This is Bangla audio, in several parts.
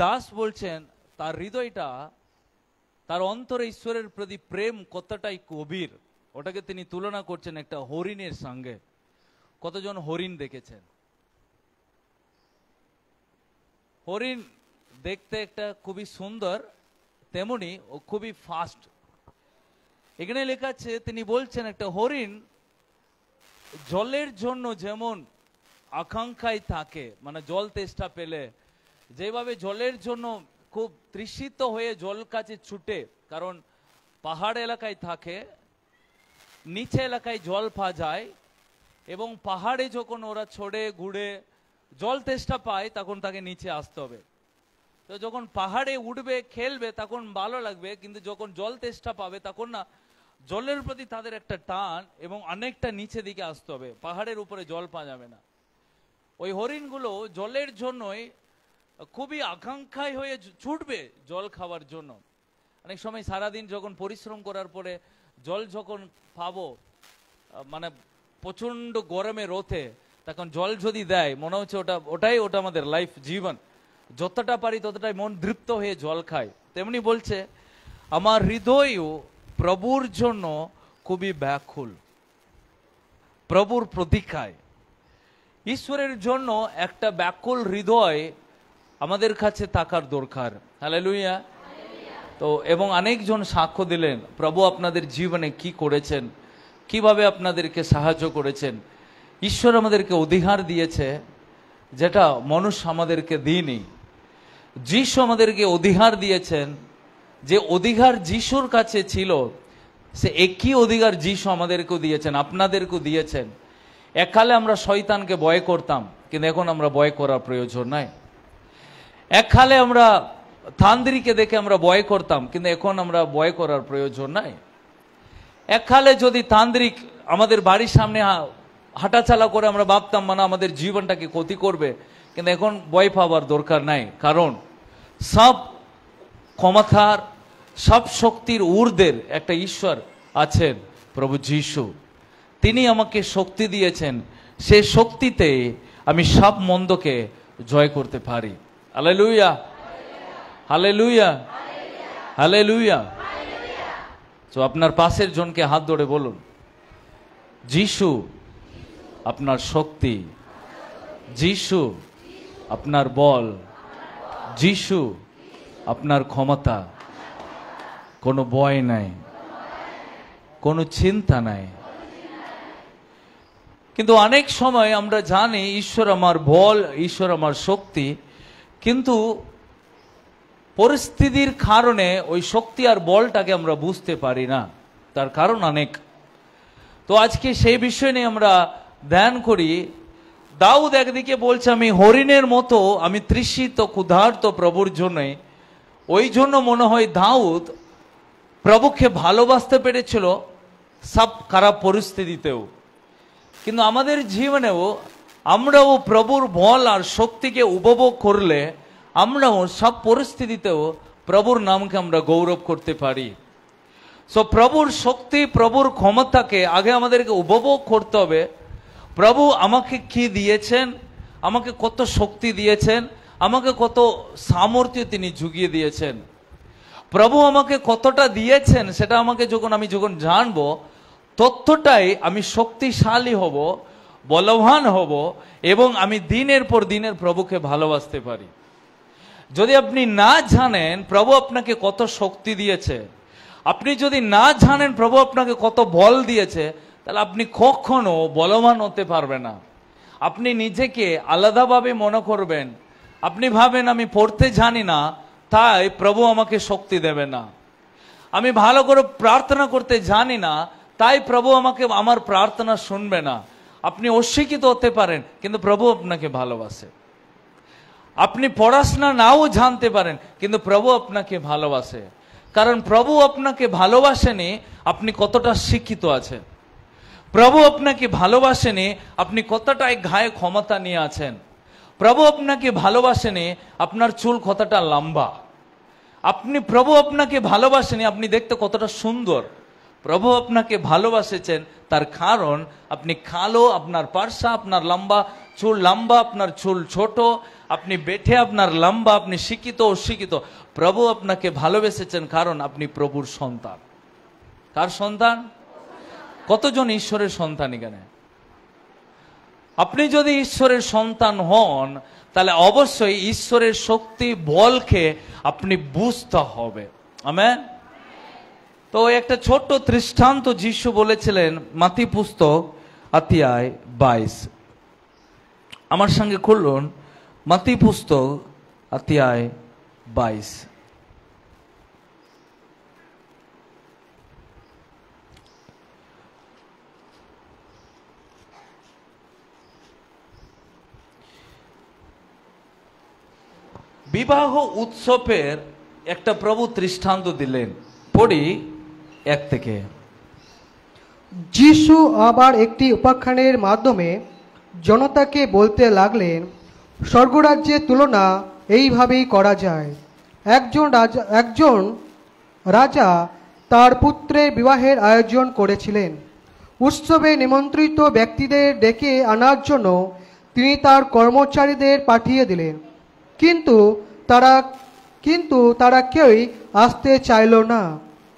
দাস বলছেন তার হৃদয়টা, তার অন্তরে ঈশ্বরের প্রতি প্রেম কতটাই গভীর, ওটাকে তিনি তুলনা করছেন একটা হরিণের সঙ্গে। কতজন হরিণ দেখেছেন? হরিণ দেখতে একটা খুবই সুন্দর, তেমনি ও খুবই ফাস্ট। এখানে লেখা আছে, তিনি বলছেন একটা হরিণ জলের জন্য যেমন আকাঙ্ক্ষায় থাকে, মানে জল তেষ্টা পেলে যেভাবে জলের জন্য খুব তৃষিত হয়ে জল কাছে ছুটে, কারণ পাহাড় এলাকায় থাকে, নিচে এলাকায় জল পাওয়া যায়, এবং পাহাড়ে যখন ওরা ছড়ে ঘুরে জল তেষ্টা পায় তখন তাকে নিচে আসতে হবে। তো যখন পাহাড়ে উঠবে খেলবে তখন ভালো লাগবে, কিন্তু যখন জল তেষ্টা পাবে তখন না জলের প্রতি তাদের একটা টান, এবং অনেকটা নিচে দিকে আসতে হবে, পাহাড়ের উপরে জল পাওয়া যাবে না। ওই হরিণগুলো জলের জন্যই খুবই আকাঙ্ক্ষায় হয়ে ছুটবে জল খাওয়ার জন্য। অনেক সময় সারাদিন যখন পরিশ্রম করার পরে জল যখন পাবো, মানে প্রচন্ড গরমে রোথে, তখন জল যদি দেয় মনে হচ্ছে ওটাই আমাদের লাইফ, জীবন। যতটা পারি ততটাই মন তৃপ্ত হয়ে জল খায়। তেমনি বলছে আমার হৃদয়ও প্রভুর জন্য খুবই ব্যাকুল, প্রভুর প্রতীক্ষায়। ঈশ্বরের জন্য একটা ব্যাকুল হৃদয় আমাদের কাছে থাকার দরকার। হালেলুয়া। তো এবং অনেকজন সাক্ষ্য দিলেন প্রভু আপনাদের জীবনে কি করেছেন, কিভাবে আপনাদেরকে সাহায্য করেছেন। ঈশ্বর আমাদেরকে অধিকার দিয়েছে যেটা মানুষ আমাদেরকে দিইনি। যিশু আমাদেরকে অধিকার দিয়েছেন, যে অধিকার যিশুর কাছে ছিল সে একই অধিকার যিশু আমাদেরকেও দিয়েছেন, আপনাদেরকেও দিয়েছেন। এককালে আমরা শয়তানকে ভয় করতাম, কিন্তু এখন আমরা ভয় করার প্রয়োজন নাই। এককালে আমরা তান্ত্রিককে দেখে আমরা ভয় করতাম, কিন্তু এখন আমরা ভয় করার প্রয়োজন নাই। এককালে যদি তান্ত্রিক আমাদের বাড়ির সামনে হাঁটাচালা করে আমরা ভাবতাম মানে আমাদের জীবনটাকে ক্ষতি করবে, কিন্তু এখন ভয় পাওয়ার দরকার নাই। কারণ সব ক্ষমতার, সব শক্তির ঊর্ধ্বের একটা ঈশ্বর আছেন, প্রভু যিশু। তিনি আমাকে শক্তি দিয়েছেন, সেই শক্তিতে আমি সব মন্দকে জয় করতে পারি। Hallelujah, hallelujah, hallelujah. তো আপনার পাশের জনকে হাত ধরে বলুন, যিশু আপনার শক্তি, যিশু আপনার বল, যিশু আপনার ক্ষমতা। কোনো ভয় নাই, কোনো চিন্তা নাই। কিন্তু অনেক সময় আমরা জানি ঈশ্বর আমার বল, ঈশ্বর আমার শক্তি, কিন্তু পরিস্থিতির কারণে ওই শক্তি আর বলটাকে আমরা বুঝতে পারি না। তার কারণ অনেক। তো আজকে সেই বিষয় নিয়ে আমরা ধ্যান করি। দাউদ একদিকে বলছে আমি হরিণের মতো, আমি তৃষিত ক্ষুধার্ত প্রভুর জন্যে। ওই জন্য মনে হয় দাউদ প্রভুকে ভালোবাসতে পেরেছিল সব খারাপ পরিস্থিতিতেও। কিন্তু আমাদের জীবনেও আমরাও প্রভুর বল আর শক্তিকে উপভোগ করলে আমরাও সব পরিস্থিতিতেও প্রভুর নামকে আমরা গৌরব করতে পারি। সো প্রভুর শক্তি, প্রভুর ক্ষমতাকে আগে আমাদেরকে উপভোগ করতে হবে। প্রভু আমাকে কি দিয়েছেন, আমাকে কত শক্তি দিয়েছেন, আমাকে কত সামর্থ্য তিনি জুগিয়ে দিয়েছেন। প্রভু আমাকে কতটা দিয়েছেন সেটা আমাকে আমি যখন জানবো, ততটাই আমি শক্তিশালী হব, বলবান হব, এবং আমি দিনের পর দিনের প্রভুকে ভালোবাসতে পারি। যদি আপনি না জানেন প্রভু আপনাকে কত শক্তি দিয়েছে, আপনি যদি না জানেন প্রভু আপনাকে কত বল দিয়েছে, তাহলে আপনি কখনো বলবান হতে পারবেন না। আপনি নিজেকে আলাদাভাবে মনে করবেন, আপনি ভাবেন আমি পড়তে জানি না তাই প্রভু আমাকে শক্তি দেবে না, আমি ভালো করে প্রার্থনা করতে জানি না তাই প্রভু আমাকে আমার প্রার্থনা শুনবে না। আপনি অশিক্ষিত হতে পারেন, কিন্তু প্রভু আপনাকে ভালোবাসে। আপনি পড়াশোনা নাও জানতে পারেন, কিন্তু প্রভু আপনাকে ভালোবাসে। কারণ প্রভু আপনাকে ভালোবাসেনি আপনি কতটা শিক্ষিত আছেন, প্রভু আপনাকে ভালোবাসেনি আপনি কতটাই গায়ে ক্ষমতা নিয়ে আছেন, প্রভু আপনাকে ভালোবাসেনি আপনার চুল কতটা লম্বা, প্রভু আপনাকে ভালোবাসেনি আপনি দেখতে কতটা সুন্দর। প্রভু আপনাকে ভালোবাসেছেন তার কারণ আপনি কালো, আপনার পার্সা, আপনার লম্বা চুল লম্বা, আপনার চুল ছোট, আপনি বেঠে আপনার লম্বা, আপনি শিক্ষিত অশিক্ষিত, প্রভু আপনাকে ভালোবেসেছেন কারণ আপনি প্রভুর সন্তান। কার সন্তান? কতজন ঈশ্বরের সন্তান এখানে? আপনি যদি ঈশ্বরের সন্তান হন তাহলে অবশ্যই ঈশ্বরের শক্তি বলকে আপনি বুঝতে হবে। আমেন। তো একটা ছোট্ট দৃষ্টান্ত যিশু বলেছিলেন মাতি পুস্তক অধ্যায় 22। আমার সঙ্গে খুলুন মাতি পুস্তক অধ্যায় 22। বিবাহ উৎসবের একটা প্রভু দৃষ্টান্ত দিলেন, পড়ি 1 থেকে। যিশু আবার একটি উপাখ্যানের মাধ্যমে জনতাকে বলতে লাগলেন, স্বর্গরাজ্যের তুলনা এইভাবেই করা যায়। একজন রাজা তার পুত্রের বিবাহের আয়োজন করেছিলেন। উৎসবে নিমন্ত্রিত ব্যক্তিদের ডেকে আনার জন্য তিনি তার কর্মচারীদের পাঠিয়ে দিলেন, কিন্তু তারা কেউই আসতে চাইল না।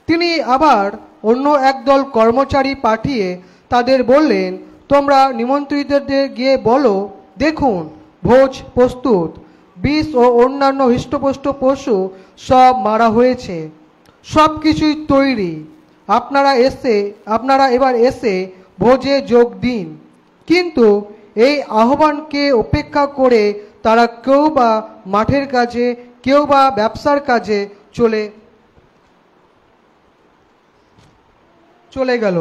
তিনি আবার অন্য একদল কর্মচারী পাঠিয়ে তাদের বললেন, তোমরা নিমন্ত্রিতদের গিয়ে বলো, দেখুন ভোজ প্রস্তুত, বিষ ও অন্যান্য হৃষ্টপুষ্ট পশু সব মারা হয়েছে, সব কিছুই তৈরি, আপনারা এবার এসে ভোজে যোগ দিন। কিন্তু এই আহ্বানকে উপেক্ষা করে তারা কেউ বা মাঠের কাজে, কেউ বা ব্যবসার কাজে চলে গেল।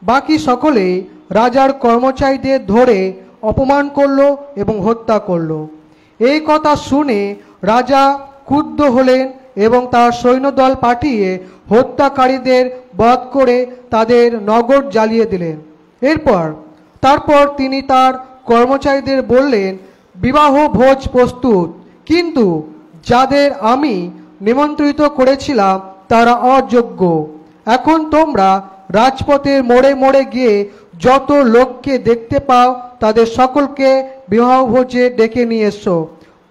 বাকি সকলেই রাজার কর্মচারীদের ধরে অপমান করল এবং হত্যা করল। এই কথা শুনে রাজা ক্রুদ্ধ হলেন এবং তার সৈন্যদল পাঠিয়ে হত্যাকারীদের বধ করে তাদের নগর জ্বালিয়ে দিলেন। তারপর তিনি তার কর্মচারীদের বললেন, বিবাহ ভোজ প্রস্তুত, কিন্তু যাদের আমি নিমন্ত্রিত করেছিলাম তারা অযোগ্য। এখন তোমরা রাজপথের মোড়ে মোড়ে গিয়ে যত লোককে দেখতে পাও তাদের সকলকে বিবাহ ভোজে ডেকে নিয়ে এসো।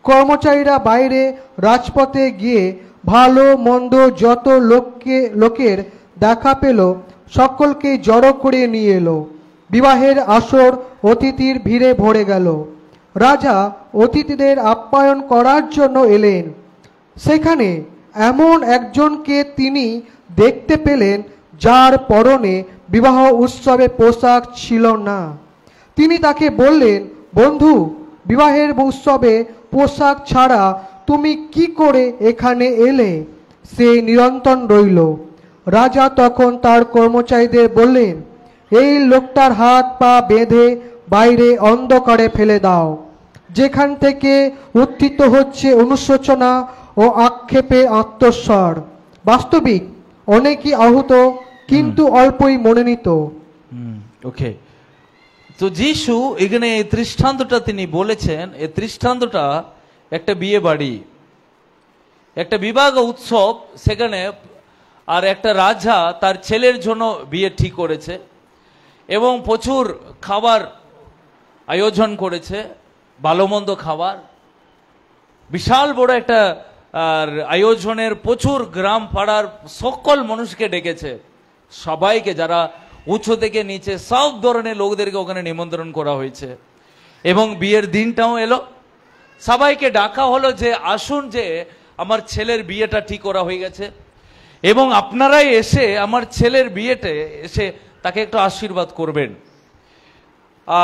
কর্মচারীরা বাইরে রাজপথে গিয়ে ভালো মন্দ যত লোকের দেখা পেল সকলকে জড়ো করে নিয়ে এলো। বিবাহের আসর অতিথির ভিড়ে ভরে গেল। রাজা অতিথিদের আপ্যায়ন করার জন্য এলেন। সেখানে এমন একজনকে তিনি দেখতে পেলেন যার পরনে বিবাহ উৎসবে পোশাক ছিল না। তিনি তাকে বললেন, বন্ধু, বিবাহের উৎসবে পোশাক ছাড়া তুমি কি করে এখানে এলে? সে নিরন্তর রইল। রাজা তখন তার কর্মচারীদের বললেন, এই লোকটার হাত পা বেঁধে বাইরে অন্ধকারে ফেলে দাও, যেখান থেকে উত্থিত হচ্ছে অনুশোচনা ও আক্ষেপে আত্মস্বর। বাস্তবিক অনেকই আহত, কিন্তু অল্পই মনোনীত। ওকে, তো যিশু এখানে এই দৃষ্টান্তটা তিনি বলেছেন, এই দৃষ্টান্তটা একটা বিয়ে বাড়ি, একটা বিবাহ উৎসব, সেখানে আর একটা রাজা তার ছেলের জন্য বিয়ে ঠিক করেছে এবং প্রচুর খাবার আয়োজন করেছে, ভালো মন্দ খাবার, বিশাল বড় একটা আয়োজনের প্রচুর গ্রাম পাড়ার সকল মানুষকে ডেকেছে, সবাইকে, যারা উঁচু থেকে নিচে সব ধরনের লোকদেরকে ওখানে নিমন্ত্রণ করা হয়েছে। এবং বিয়ের দিনটাও এলো, সবাইকে ডাকা হলো যে আসুন, যে আমার ছেলের বিয়েটা ঠিক করা হয়ে গেছে এবং আপনারাই এসে আমার ছেলের বিয়েতে এসে তাকে একটু আশীর্বাদ করবেন।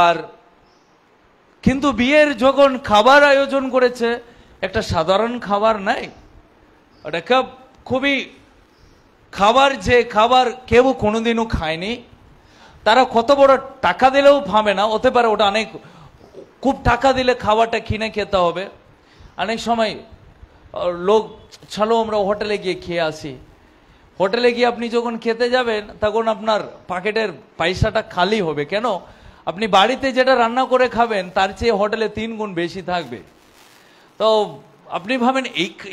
আর কিন্তু বিয়ের যখন খাবার আয়োজন করেছে, একটা সাধারণ খাবার নাই, ওটা খুবই খাবার, যে খাবার কেউ কোনোদিনও খায়নি, তারা কত বড় টাকা দিলেও পাবে না, হতে পারে ওটা অনেক, খুব টাকা দিলে খাবারটা কিনে খেতে হবে। অনেক সময় লোক, চলো আমরা হোটেলে গিয়ে খেয়ে আসি, হোটেলে গিয়ে আপনি যখন খেতে যাবেন তখন আপনার পকেটের পয়সাটা খালি হবে। কেন? আপনি বাড়িতে যেটা রান্না করে খাবেন তার চেয়ে হোটেলে 3 গুণ বেশি থাকবে। তো আপনি ভাবেন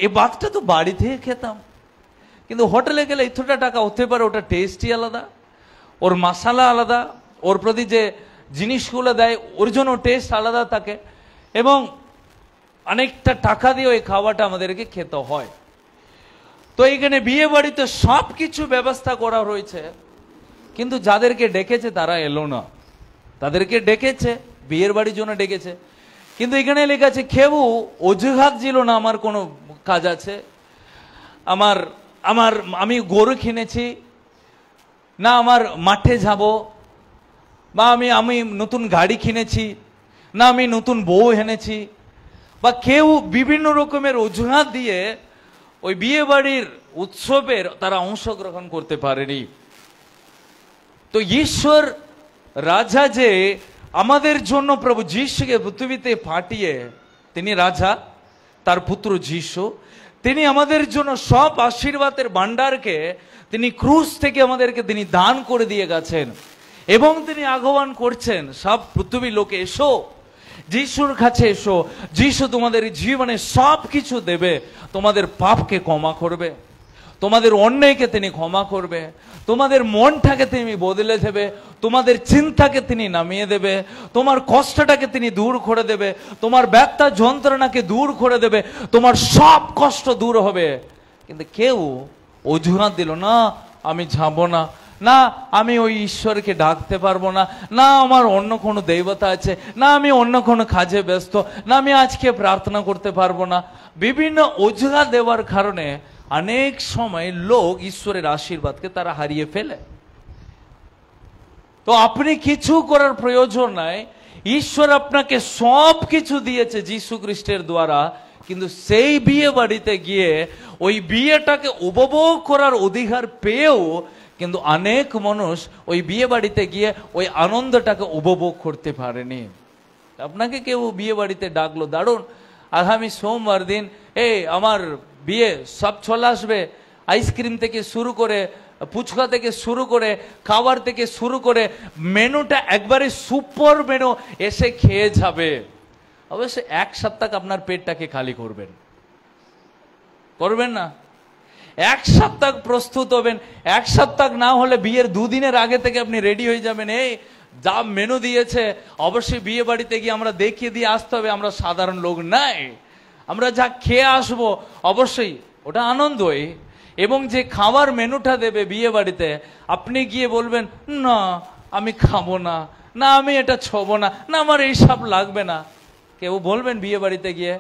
এই ভাতটা তো বাড়িতে খেতাম, কিন্তু হোটেলে গেলে এতটা টাকা, হতে পারে ওটা টেস্টই আলাদা, ওর মশলা আলাদা, ওর প্রতি যে জিনিসগুলো দেয় ওর জন্য টেস্ট আলাদা থাকে। এবং অনেকটা টাকা দিয়ে ওই খাওয়াটা আমাদেরকে খেতে হয়। তো এখানে বিয়ে বাড়িতে সব কিছু ব্যবস্থা করা রয়েছে, কিন্তু যাদেরকে ডেকেছে তারা এলো না। তাদেরকে ডেকেছে, বিয়ের বাড়ির জন্য ডেকেছে, কিন্তু এখানে লেখা আছে কেউ অজুহাত ছিল না আমার কোনো কাজ আছে, আমি গরু কিনেছি, না আমার মাঠে যাব, বা আমি নতুন গাড়ি কিনেছি, না আমি নতুন বউ এনেছি, বা কেউ বিভিন্ন রকমের অজুহাত দিয়ে ওই বিয়ে বাড়ির উৎসবের তারা অংশগ্রহণ করতে পারেনি। তো ঈশ্বর রাজা যে আমাদের জন্য প্রভু যিশুকে পৃথিবীতে পাঠিয়ে, তিনি রাজা, তার পুত্র যিশু, তিনি আমাদের জন্য সব আশীর্বাদের ভান্ডারকে তিনি ক্রুশ থেকে আমাদেরকে তিনি দান করে দিয়ে গেছেন, এবং তিনি আহ্বান করছেন সব পৃথিবীর লোকে এসো, যিশুর কাছে এসো, যিশু তোমাদের জীবনে সব কিছু দেবে, তোমাদের পাপকে ক্ষমা করবে, তোমাদের অন্যায়কে তিনি ক্ষমা করবে, তোমাদের মনটাকে তিনি বদলে দেবে, তোমাদের চিন্তাকে তিনি নামিয়ে দেবে, তোমার কষ্টটাকে তিনি দূর করে দেবে, তোমার ব্যথা যন্ত্রণাকে দূর করে দেবে, তোমার সব কষ্ট দূর হবে। কিন্তু কেউ অজুহাত দিল না, আমি যাব না, না আমি ওই ঈশ্বরকে ডাকতে পারবো না, না আমার অন্য কোনো দেবতা আছে, না আমি অন্য কোনো কাজে ব্যস্ত, না আমি আজকে প্রার্থনা করতে পারবো না। বিভিন্ন অজুহাত দেওয়ার কারণে অনেক সময় লোক ঈশ্বরের আশীর্বাদকে তারা হারিয়ে ফেলে। তো আপনি কিছু করার প্রয়োজন নাই, ঈশ্বর আপনাকে সব কিছু দিয়েছে যীশু খ্রিস্টের দ্বারা, কিন্তু সেই বিয়ে বাড়িতে গিয়ে ওই বিয়েটাকে উপভোগ করার অধিকার পেয়েও কিন্তু অনেক মানুষ ওই বিয়ে বাড়িতে গিয়ে ওই আনন্দটাকে উপভোগ করতে পারেনি। আপনাকে কেউ বিয়ে বাড়িতে ডাকলো, দারুণ আগামী সোমবার দিন আমার বিয়ে, সব চলে আসবে, আইসক্রিম থেকে শুরু করে, ফুচকা থেকে শুরু করে, খাবার থেকে শুরু করে, মেনুটা একবারে সুপার মেনু, এসে খেয়ে যাবে। অবশ্যই এক সপ্তাহ আপনার পেটটাকে খালি করবেন, করবেন না? এক সপ্তাহ প্রস্তুত হবেন, এক সপ্তাহ না হলে বিয়ের দুদিনের আগে থেকে আপনি রেডি হয়ে যাবেন, যা মেনু দিয়েছে অবশ্যই বিয়ে বাড়িতে গিয়ে আমরা দেখিয়ে দিয়ে আসতে হবে, আমরা সাধারণ লোক নাই, আমরা যা খেয়ে আসবো অবশ্যই ওটা আনন্দই। এবং যে খাবার মেনুটা দেবে বিয়ে বাড়িতে, আপনি গিয়ে বলবেন না আমি খাবো না, না আমি এটা ছোবো না, না আমার এইসব লাগবে না। কেউ বলবেন বিয়ে বাড়িতে গিয়ে,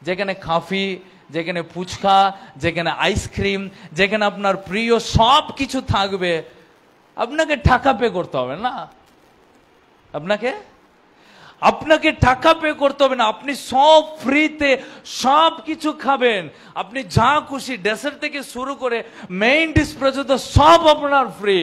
যেখানে কফি, যেখানে ফুচকা, যেখানে আইসক্রিম, যেখানে আপনার প্রিয় সব কিছু থাকবে, আপনাকে টাকা পে করতে হবে না, আপনাকে টাকা পে করতে হবে না, আপনি সব ফ্রিতে সব কিছু খাবেন, আপনি যা খুশি ডেজার্ট থেকে শুরু করে মেইন ডিশ পর্যন্ত সব আপনার ফ্রি।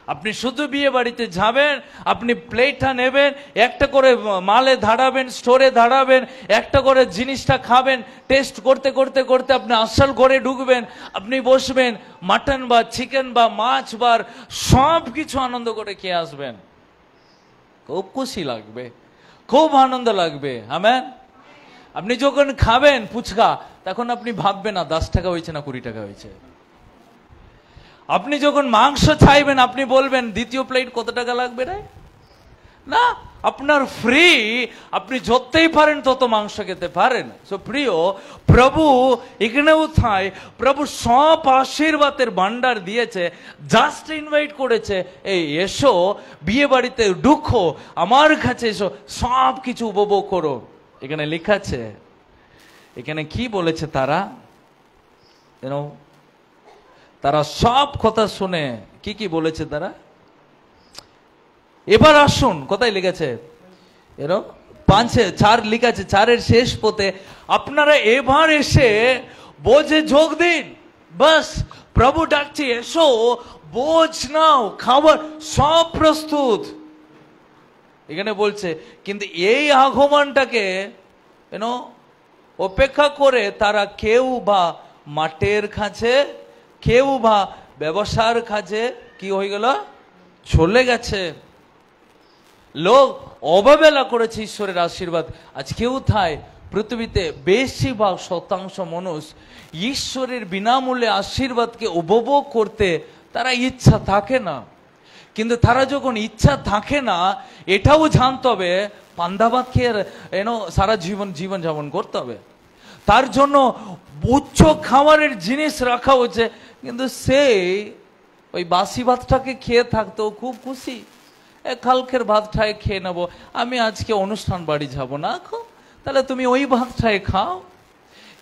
আপনি শুধু বিয়ে বাড়িতে যাবেন, আপনি প্লেটটা নেবেন, একটা করে মালে দাঁড়াবেন, স্টোরে দাঁড়াবেন, একটা করে জিনিসটা খাবেন, টেস্ট করতে করতে করতে আপনি আসল ঘরে ঢুকবেন, আপনি বসবেন, মাটন বা চিকেন বা মাছ বা সব কিছু আনন্দ করে খেয়ে আসবেন, খুব খুশি লাগবে, খুব আনন্দ লাগবে। আমেন। আপনি যখন খাবেন ফুচকা, তখন আপনি ভাববেন না 10 টাকা হয়েছে না 20 টাকা হয়েছে। আপনি যখন মাংস চাইবেন, আপনি বলবেন দ্বিতীয় প্লেট কত টাকা লাগবে রে, না আপনার ফ্রি, আপনি যতই পারেন তত মাংস খেতে পারেন। সো প্রিয়, প্রভু এখানেও থাই, প্রভু সব আশীর্বাদের ভান্ডার দিয়েছে, জাস্ট ইনভাইট করেছে, এই এসো বিয়ে বাড়িতে ঢুকো, আমার কাছে এসো, সব কিছু উপভোগ করো। এখানে লেখা আছে, এখানে কি বলেছে তারা, তারা সব কথা শুনে কি কি বলেছে তারা। এবার আসুন, কোথায় লিখেছে, 5-4 লিখা আছে, 4-এর শেষ পথে, আপনারা এবার এসে বোঝে যোগ দিন। বাস প্রভু ডাকছে, এসো বোঝ নাও, খাবার সব প্রস্তুত। এখানে বলছে, কিন্তু এই আগমনটাকে অপেক্ষা করে তারা কেউ বা মাঠের কাছে, কেউ বা ব্যবসার কাজে কি হয়ে গেল, চলে গেছে। লোক অবহেলা করেছে ঈশ্বরের আশীর্বাদ। আজকেও তাই পৃথিবীতে বেশিরভাগ শতাংশ মানুষ ঈশ্বরের বিনামূল্যে আশীর্বাদকে উপভোগ করতে তারা ইচ্ছা থাকে না। কিন্তু তারা যখন ইচ্ছা থাকে না, এটাও জানতে হবে পান্তা ভাত খেয়ে সারা জীবন যাপন করতে হবে। তার জন্য উচ্চ খাবারের জিনিস রাখা হচ্ছে, কিন্তু সেই ওই বাসি ভাতটাকে খেয়ে থাকতেও খুব খুশি। কালকের ভাতটাই খেয়ে নেবো, আমি আজকে অনুষ্ঠান বাড়ি যাব না, তাহলে তুমি ওই ভাতটাই খাও।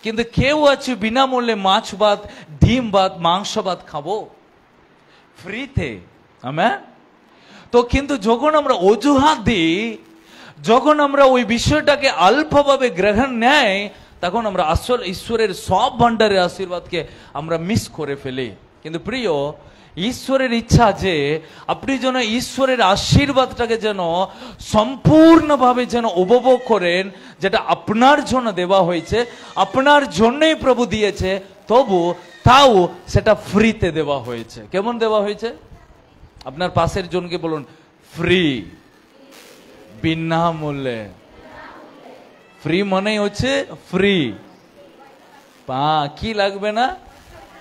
কিন্তু কেউ আছে বিনামূল্যে মাছ ভাত, ডিম ভাত, মাংস ভাত খাবো ফ্রিতে, আমেন। তো কিন্তু যখন আমরা অজুহাত দিই, যখন আমরা ওই বিষয়টাকে অল্পভাবে গ্রহণ নেয়, তখন আমরা আসল ঈশ্বরের সব ভান্ডারের আশীর্বাদকে আমরা মিস করে ফেলি। কিন্তু প্রিয়, ঈশ্বরের ইচ্ছা যে আপনি যেন ঈশ্বরের আশীর্বাদটাকে যেন সম্পূর্ণভাবে যেন উপভোগ করেন, যেটা আপনার জন্য দেওয়া হয়েছে, আপনার জন্যই প্রভু দিয়েছে, তবু তাও সেটা ফ্রিতে দেওয়া হয়েছে। কেমন দেওয়া হয়েছে? আপনার পাশের জনকে বলুন, ফ্রি, বিনামূল্যে। ফ্রি মানেই হচ্ছে ফ্রি, কি লাগবে না,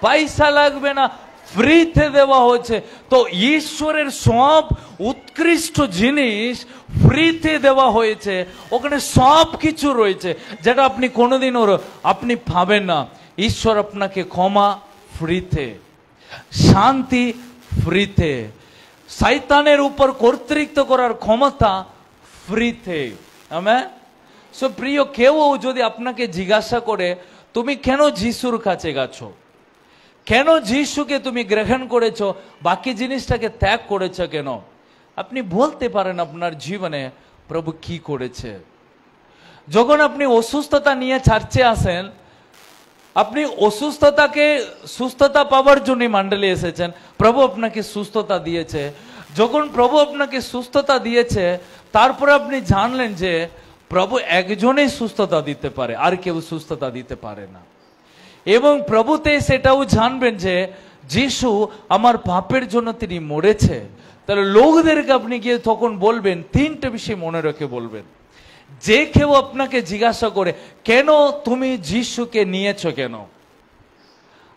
পয়সা লাগবে না, ফ্রিতে দেওয়া হচ্ছে। তো ঈশ্বরের সব উৎকৃষ্ট জিনিস ফ্রিতে দেওয়া হয়েছে, ওখানে সব কিছু রয়েছে যেটা আপনি কোনোদিনও আপনি পাবেন না। ঈশ্বর আপনাকে ক্ষমা ফ্রিতে, শান্তি ফ্রিতে, শয়তানের উপর কর্তৃত্ব করার ক্ষমতা ফ্রিতে, আমেন। সো প্রিয়, কেউ যদি আপনাকে জিজ্ঞাসা করে তুমি কেন যিশুর কাছে গেছো, কেন যিশুকে তুমি গ্রহণ করেছো, বাকি জিনিসটাকে ত্যাগ করেছো কেন, আপনি বলতে পারেন আপনার জীবনে প্রভু কি করেছে। যখন আপনি অসুস্থতা নিয়ে চার্চে আসেন, আপনি অসুস্থতাকে সুস্থতা পাওয়ার জন্য মণ্ডলে এসেছেন, প্রভু আপনাকে সুস্থতা দিয়েছে। যখন প্রভু আপনাকে সুস্থতা দিয়েছে, তারপরে আপনি জানলেন যে প্রভু একজনেই সুস্থতা দিতে পারে, আর কেউ সুস্থতা দিতে পারে না। এবং প্রভুতে সেটাও জানবেন যে যিশু আমার পাপের জন্য তিনি মরেছে। তাহলে লোকদেরকে আপনি গিয়ে তখন বলবেন, তিনটে বিষয় মনে রেখে বলবেন। যে কেউ আপনাকে জিজ্ঞাসা করে কেন তুমি যিশুকে নিয়েছো কেন,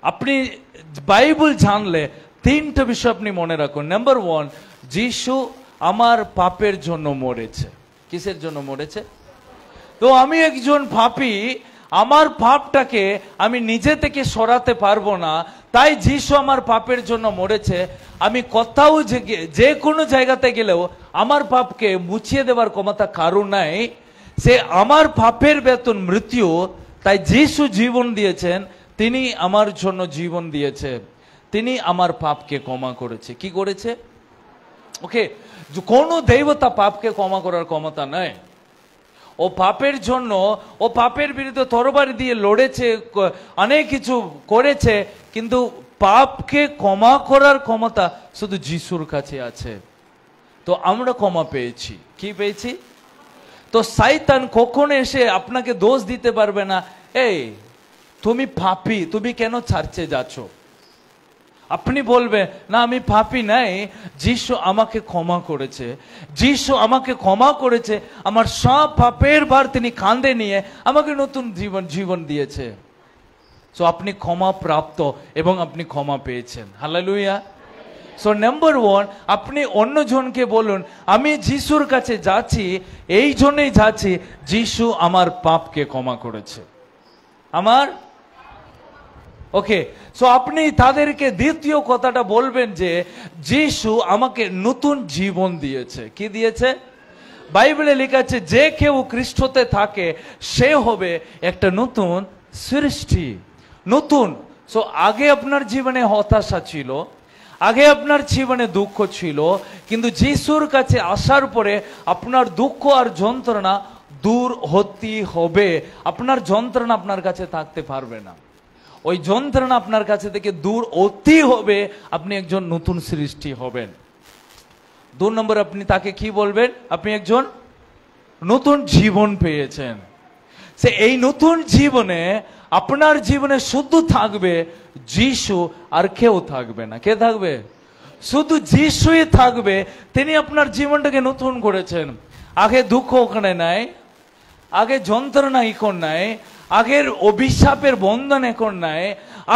আপনি বাইবেল জানলে তিনটে বিষয় আপনি মনে রাখুন। নাম্বার 1, যিশু আমার পাপের জন্য মরেছে। কিসের জন্য মরেছে? তো আমি একজন পাপী, আমার পাপটাকে আমি নিজে থেকে সরাতে পারবো না, তাই যিশু আমার পাপের জন্য মরেছে। আমি কোথাও যে কোনো জায়গাতে গেলেও আমার পাপকে মুছিয়ে দেওয়ার ক্ষমতা কারণ নাই। সে আমার পাপের বেতন মৃত্যু, তাই যিশু জীবন দিয়েছেন, তিনি আমার জন্য জীবন দিয়েছে, তিনি আমার পাপকে ক্ষমা করেছে। কি করেছে? ওকে, কোন দেবতা পাপকে ক্ষমা করার ক্ষমতা নাই। ও পাপের জন্য, ও পাপের বিরুদ্ধে তরবারি দিয়ে লড়েছে, অনেক কিছু করেছে, কিন্তু পাপকে ক্ষমা করার ক্ষমতা শুধু যিশুর কাছে আছে। তো আমরা ক্ষমা পেয়েছি। কি পেয়েছি? তো শয়তান কখনো এসে আপনাকে দোষ দিতে পারবে না, এই তুমি পাপী, তুমি কেন চার্চে যাচ্ছ। আপনি বলবেন, না আমি পাপী নাই, যিশু আমাকে ক্ষমা করেছে, যিশু আমাকে ক্ষমা করেছে, আমার সব পাপের ভার তিনি কাঁধে নিয়ে আমাকে নতুন জীবন দিয়েছে। সো আপনি ক্ষমা প্রাপ্ত এবং আপনি ক্ষমা পেয়েছেন। হালেলুয়া। সো নাম্বার 1, আপনি অন্যজনকে বলুন, আমি যিশুর কাছে যাচ্ছি, এই জন্যই যাচ্ছি, যিশু আমার পাপকে ক্ষমা করেছে। আমার ওকে, সো আপনি তাদেরকে দ্বিতীয় কথাটা বলবেন যে যিশু আমাকে নতুন জীবন দিয়েছে। কি দিয়েছে? বাইবেলে লেখা আছে, যে কেউ খ্রিস্টতে থাকে সে হবে একটা নতুন সৃষ্টি। নতুন। সো আগে আপনার জীবনে হতাশা ছিল, আগে আপনার জীবনে দুঃখ ছিল, কিন্তু যিশুর কাছে আসার পরে আপনার দুঃখ আর যন্ত্রণা দূর হতে হবে। আপনার যন্ত্রণা আপনার কাছে থাকতে পারবে না, ওই যন্ত্রণা আপনার কাছে থেকে দূর হতে হবে, আপনি একজন নতুন সৃষ্টি হবেন। 2 নম্বর, আপনি তাকে কি বলবেন? আপনি একজন নতুন জীবন পেয়েছেন। সে এই নতুন জীবনে আপনার জীবনে শুধু থাকবে যিশু, আর কেউ থাকবে না। কে থাকবে? শুধু যিশুই থাকবে। তিনি আপনার জীবনটাকে নতুন করেছেন। আগে দুঃখ ওখানে নাই, আগে যন্ত্রণা এখন নাই, আগের অভিশাপের বন্ধন এখন নাই,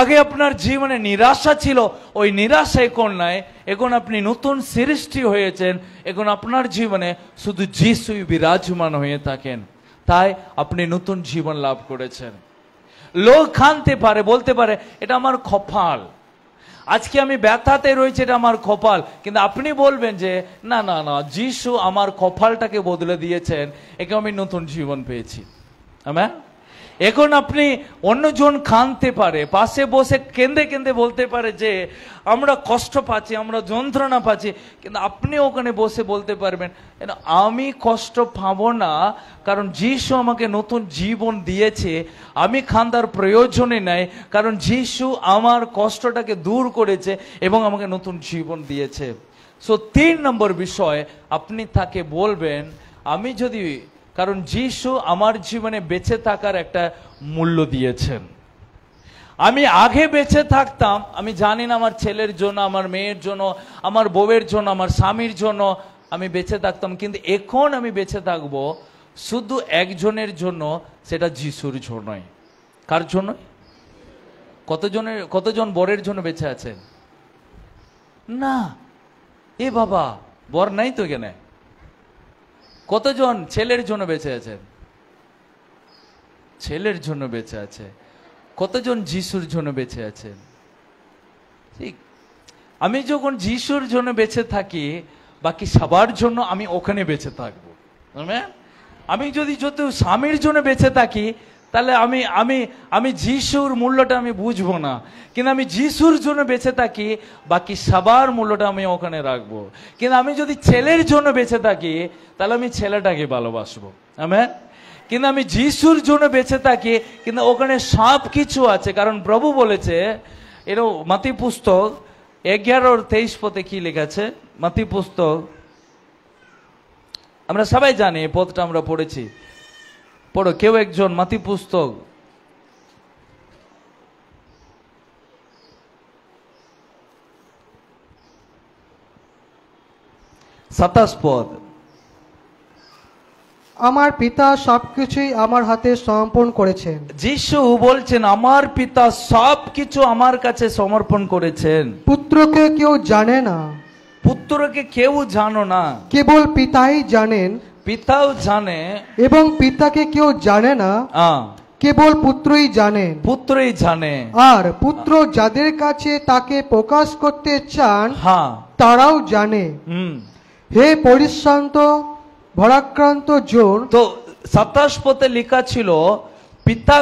আগে আপনার জীবনে নিরাশা ছিল, ওই নিরাশা এখন নাই, এখন আপনি নতুন সৃষ্টি হয়েছেন, এখন আপনার জীবনে শুধু যিশুই বিরাজমান হয়ে থাকেন, তাই আপনি নতুন জীবন লাভ করেছেন। লোক খানতে পারে, বলতে পারে এটা আমার কপাল, আজকে আমি ব্যথাতে রয়েছে, এটা আমার কপাল, কিন্তু আপনি বলবেন যে না না না, যিশু আমার কপালটাকে বদলে দিয়েছেন, একে আমি নতুন জীবন পেয়েছি। আমেন। এখন আপনি অন্যজন কাঁদতে পারে, পাশে বসে কেঁদে কেঁদে বলতে পারে যে আমরা কষ্ট পাচ্ছি, আমরা যন্ত্রণা পাচ্ছি, কিন্তু আপনি ওখানে বসে বলতে পারবেন আমি কষ্ট পাবো না, কারণ যিশু আমাকে নতুন জীবন দিয়েছে, আমি কাঁদার প্রয়োজনে নাই, কারণ যিশু আমার কষ্টটাকে দূর করেছে এবং আমাকে নতুন জীবন দিয়েছে। সো 3 নম্বর বিষয়, আপনি তাকে বলবেন আমি যদি, কারণ যিশু আমার জীবনে বেঁচে থাকার একটা মূল্য দিয়েছেন। আমি আগে বেঁচে থাকতাম, আমি জানি না আমার ছেলের জন্য, আমার মেয়ের জন্য, আমার বউয়ের জন্য, আমার স্বামীর জন্য আমি বেঁচে থাকতাম, কিন্তু এখন আমি বেঁচে থাকবো শুধু একজনের জন্য, সেটা যিশুর জন্যই। কার জন্য? কতজন বরের জন্য বেঁচে আছেন? না, এ বাবা বর নাই তো এখানে। কতজন ছেলের জন্য বেঁচে আছেন? ছেলের জন্য বেঁচে আছে। কতজন যিশুর জন্য বেঁচে আছেন? ঠিক, আমি যখন যিশুর জন্য বেঁচে থাকি, বাকি সবার জন্য আমি ওখানে বেঁচে থাকবো। আমি যদি স্বামীর জন্য বেঁচে থাকি, তাহলে আমি আমি আমি যিশুর মূল্যটা আমি বুঝবো না, কিন্তু আমি যিশুর জন্য বেঁচে থাকি, বাকি সবার মূল্যটা আমি ওখানে রাখবো। কিন্তু আমি যদি ছেলের জন্য বেঁচে থাকি, তাহলে আমি ছেলেটাকে ভালোবাসবো। আমেন। কিন্তু আমি যিশুর জন্য বেঁচে থাকি, কিন্তু ওখানে সব কিছু আছে, কারণ প্রভু বলেছে, এরও মাতি পুস্তক 11:23 পদে কি লেখা আছে? মাতি পুস্তক, আমরা সবাই জানি এই পদটা, আমরা পড়েছি, পড়ো কেউ একজন, মাতি পুস্তক 27 পদ। আমার পিতা সবকিছুই আমার হাতে সমর্পণ করেছেন। যিশু বলছেন আমার পিতা সবকিছু আমার কাছে সমর্পণ করেছেন। পুত্রকে কেউ জানে না, পুত্রকে কেউ জানো না, কেবল পিতাই জানেন, পিতাও জানে, এবং পিতাকে কেউ জানে না, কেবল পুত্রই জানেন, পুত্রই জানে। আর পুত্র যাদের কাছে তাকে প্রকাশ করতে চান, হ্যাঁ, তারাও জানে। হে পরিশ্রান্ত ভারাক্রান্ত জন। তো 27 পদে লেখা ছিল পিতা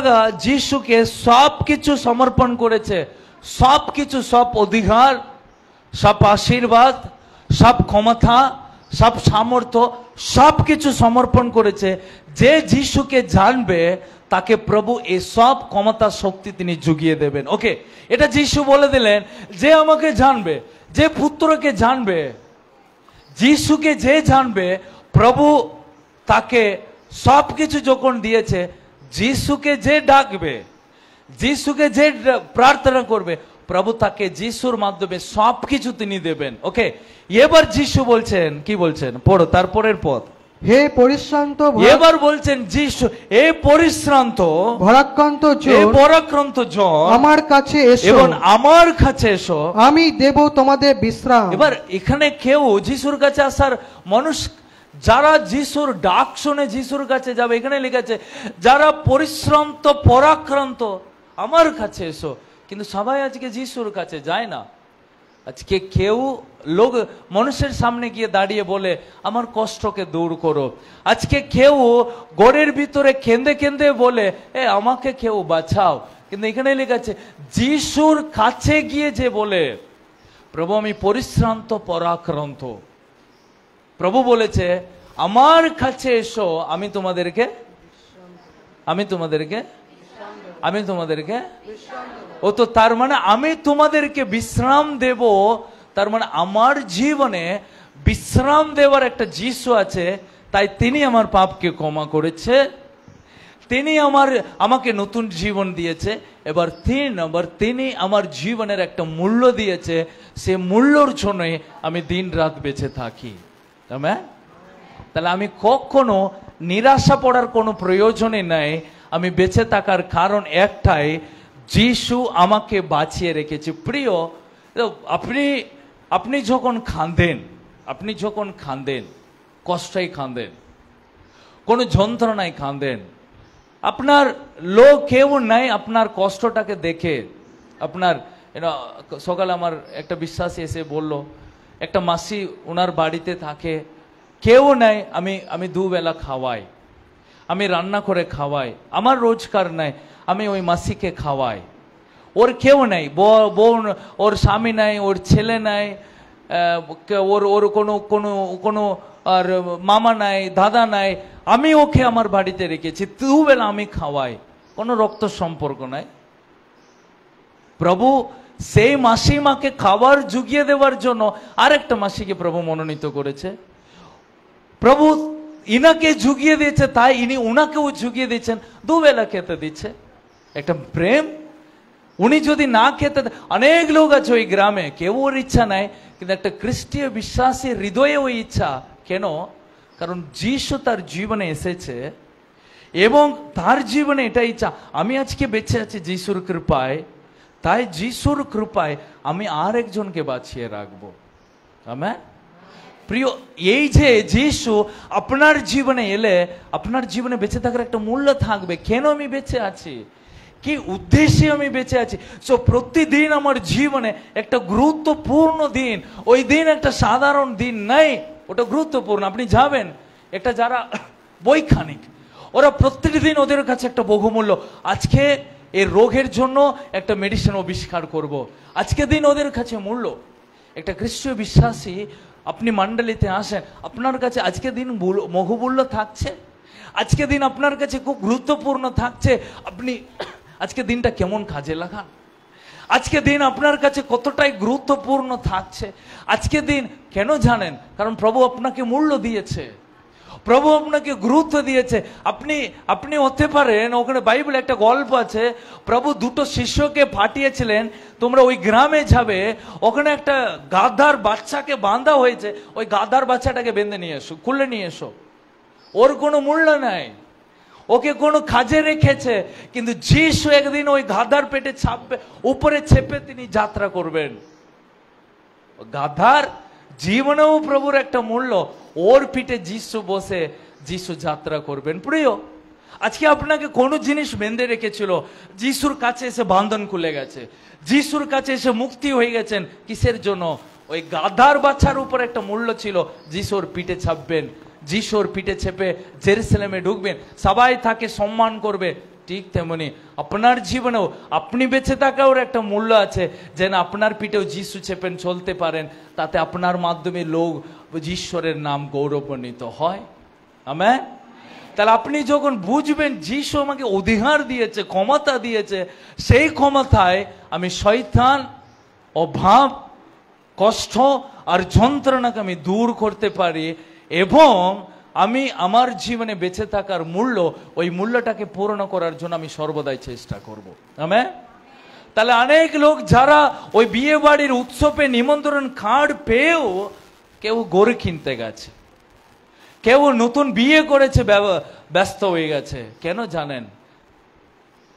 যিশুকে সবকিছু সমর্পণ করেছে, সবকিছু, সব অধিকার, সব আশীর্বাদ, সব ক্ষমতা, সব সামর্থ্য, সবকিছু সমর্পণ করেছে। যে যিশুকে জানবে তাকে প্রভু এই সব ক্ষমতা শক্তি তিনি জুগিয়ে দেবেন। ওকে, এটা যিশু বলে দিলেন, যে আমাকে জানবে, যে পুত্রকে জানবে, যিশুকে যে জানবে, প্রভু তাকে সবকিছু যখন দিয়েছে, যিশুকে যে ডাকবে, যিশুকে যে প্রার্থনা করবে, প্রভু তাকে যিশুর মাধ্যমে সবকিছু তিনি দেবেন। ওকে, এবার যিশু বলছেন, কি বলছেন? পড়ো তারপরের পদ। হে পরিশ্রান্ত, এবার বলছেন যিশু, এ পরিশ্রান্ত ভারাক্রান্ত জন, পরাক্রান্ত জন, আমার কাছে এসো, এবং আমার কাছে এসো, আমি দেব তোমাদের বিশ্রাম। এবার এখানে কেউ যিশুর কাছে আসার মানুষ, যারা যিশুর ডাক শুনে যিশুর কাছে যাবে, এখানে লেখা আছে যারা পরিশ্রান্ত পরাক্রান্ত, আমার কাছে এসো। কিন্তু সবাই আজকে যিশুর কাছে যায় না। আজকে কেউ লোক মানুষের সামনে গিয়ে দাঁড়িয়ে বলে আমার কষ্টকে দূর করো। আজকে কেউ ঘরের ভিতরে কেঁদে কেঁদে বলে আমাকে কেউ বাঁচাও। কিন্তু এখানে লেখা আছে যিশুর কাছে গিয়ে যে বলে প্রভু আমি পরিশ্রান্ত পরাক্রান্ত, প্রভু বলেছে আমার কাছে এসো, আমি তোমাদেরকে ও তো তার মানে আমি তোমাদেরকে বিশ্রাম দেব। তার মানে আমার জীবনে বিশ্রাম দেওয়ার একটা যিশু আছে, তাই তিনি আমার পাপকে ক্ষমা করেছে, তিনি আমাকে নতুন জীবন দিয়েছে। এবার 3 নম্বর, তিনি আমার জীবনের একটা মূল্য দিয়েছে, সে মূল্যর জন্যই আমি দিন রাত বেঁচে থাকি। তাহলে আমি কখনো নিরাশা পড়ার কোনো প্রয়োজনই নাই। আমি বেঁচে থাকার কারণ একটাই, যিশু আমাকে বাঁচিয়ে রেখেছে। প্রিয়, আপনি আপনি যখন কাঁদেন, কষ্টাই কাঁদেন, কোনো যন্ত্রণায় কাঁদেন, আপনার লোক কেউ নাই আপনার কষ্টটাকে দেখে। আপনার সকালে আমার একটা বিশ্বাসী এসে বলল, একটা মাসি ওনার বাড়িতে থাকে, কেউ নাই, আমি দুবেলা খাওয়াই, আমি রান্না করে খাওয়াই, আমার রোজগার নাই, আমি ওই মাসিকে খাওয়াই। ওর কেউ নাই, বোন, ওর স্বামী নাই, ওর ছেলে নাই, ওর কোনো আর মামা নাই, দাদা নাই, আমি ওকে আমার বাড়িতে রেখেছি, দুবেলা আমি খাওয়াই, কোনো রক্ত সম্পর্ক নাই। প্রভু সেই মাসিমাকে খাবার জুগিয়ে দেওয়ার জন্য আরেকটা মাসিকে প্রভু মনোনীত করেছে। প্রভু ইনাকে জুগিয়ে দিয়েছে, তাই ইনি উনাকেও জুগিয়ে দিচ্ছেন, দুবেলা খেতে দিচ্ছে। একটা প্রেম। উনি যদি না খেতে, অনেক লোক আছে ওই গ্রামে, কেউ ওর ইচ্ছা নাই, কিন্তু একটা খ্রিস্টীয় বিশ্বাসী হৃদয়ে ওই ইচ্ছা। কেন? কারণ যিশু তার জীবনে এসেছে এবং তার জীবনে এটা ইচ্ছা, আমি আজকে বেঁচে আছি যিশুর কৃপায়, তাই যিশুর কৃপায় আমি আর একজনকে বাঁচিয়ে রাখবো। আমেন। প্রিয়, এই যে যিশু আপনার জীবনে এলে আপনার জীবনে বেঁচে থাকার একটা মূল্য থাকবে। কেন আমি বেঁচে আছি, কি উদ্দেশ্যে আমি বেঁচে আছি। সো প্রতিদিন আমার জীবনে একটা গুরুত্বপূর্ণ দিন। ওই দিন একটা সাধারণ দিন নাই, ওটা গুরুত্বপূর্ণ। আপনি যাবেন, একটা যারা বৈজ্ঞানিক, ওরা প্রত্যেক দিন ওদের কাছে একটা বহুমূল্য, আজকে এই রোগের জন্য একটা মেডিসিন আবিষ্কার করব, আজকে দিন ওদের কাছে মূল্য। একটা খ্রিস্টীয় বিশ্বাসী, আপনি মণ্ডলীতে আসেন, আপনার কাছে আজকে দিন বহুমূল্য থাকছে, আজকে দিন আপনার কাছে খুব গুরুত্বপূর্ণ থাকছে। আপনি আজকে দিনটা কেমন কাজে লাগান, আজকে দিন আপনার কাছে কতটাই গুরুত্বপূর্ণ থাকছে। আজকে দিন কেন জানেন? কারণ প্রভু আপনাকে মূল্য দিয়েছে, প্রভু আপনাকে গুরুত্ব দিয়েছে। আপনি হতে পারেন, ওখানে বাইবেলে একটা গল্প আছে, প্রভু দুটো শিষ্যকে পাঠিয়েছিলেন, তোমরা ওই গ্রামে যাবে, ওখানে একটা গাধার বাচ্চাকে বাঁধা হয়েছে, ওই গাধার বাচ্চাটাকে বেঁধে নিয়ে এসো, খুলে নিয়ে এসো। ওর কোনো মূল্য নাই, ওকে কোনো কাজে রেখেছে, কিন্তু যিশু একদিন ওই গাধার পেটে চাপবে, উপরে চেপে তিনি যাত্রা করবেন। গাধার জীবনেও প্রভুর একটা মূল্য, ওর পিঠে যিশু বসে যিশু যাত্রা করবেন। প্রিয়, আজকে আপনাকে কোনো জিনিস বেঁধে রেখেছিল, যিশুর কাছে এসে বাঁধন খুলে গেছে, যিশুর কাছে এসে মুক্তি হয়ে গেছেন। কিসের জন্য? ওই গাধার বাচ্চার উপর একটা মূল্য ছিল, যিশুর পিঠে চাপবেন, যিশুর পিঠে চেপে জেরুজালেমে ঢুকবেন, সবাই তাকে সম্মান করবে। ঠিক তেমনি আপনার জীবনেও আপনি বেঁচে থাকার একটা মূল্য আছে, যেন আপনার পিঠেও যিশু চেপেন চলতে পারেন, তাতে আপনার মাধ্যমে লোক ঈশ্বরের নাম গৌরবান্বিত হয়। আমেন। তাহলে আপনি যখন বুঝবেন যিশু আমাকে অধিকার দিয়েছে, ক্ষমতা দিয়েছে, সেই ক্ষমতায় আমি শয়তান, অভাব, কষ্ট আর যন্ত্রণাকে আমি দূর করতে পারি, এবং আমি আমার জীবনে বেঁচে থাকার মূল্য, ওই মূল্যটাকে পূরণ করার জন্য আমি সর্বদাই চেষ্টা করব। আমেন। তাহলে অনেক লোক যারা ওই বিয়ে বাড়ির উৎসবে নিমন্ত্রণ কার্ড পেয়েও কেউ গরু কিনতে গেছে, কেউ নতুন বিয়ে করেছে, ব্যস্ত হয়ে গেছে। কেন জানেন?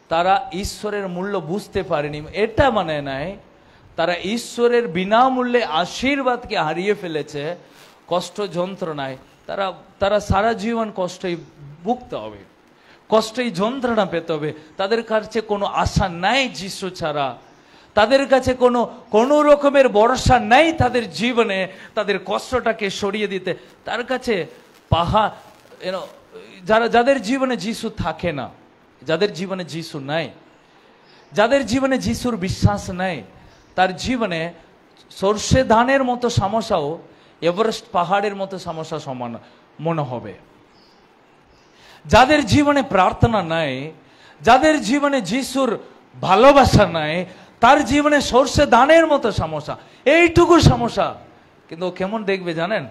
তারা ঈশ্বরের মূল্য বুঝতে পারেনি। এটা মানে নাই তারা ঈশ্বরের বিনামূল্যে আশীর্বাদকে হারিয়ে ফেলেছে কষ্ট যন্ত্রণায়। তারা সারা জীবন কষ্টই ভুগতে হবে, কষ্টই যন্ত্রণা পেতে হবে। তাদের কাছে কোনো আশা নাই যিশু ছাড়া, তাদের কাছে কোনো রকমের ভরসা নাই তাদের জীবনে তাদের কষ্টটাকে সরিয়ে দিতে। তার কাছে যাদের জীবনে যিশু থাকে না, যাদের জীবনে যিশু নাই, যাদের জীবনে যিশুর বিশ্বাস নাই, তার জীবনে সর্ষে ধানের মতো সমস্যাও এভারেস্ট পাহাড়ের মতো সমস্যা সমান মনে হবে। যাদের জীবনে প্রার্থনা নাই, যাদের জীবনে যিশুর ভালোবাসা নাই, তার জীবনে সর্ষে ধানের মতো সমস্যা, এইটুকু সমস্যা, কিন্তু কেমন দেখবে জানেন?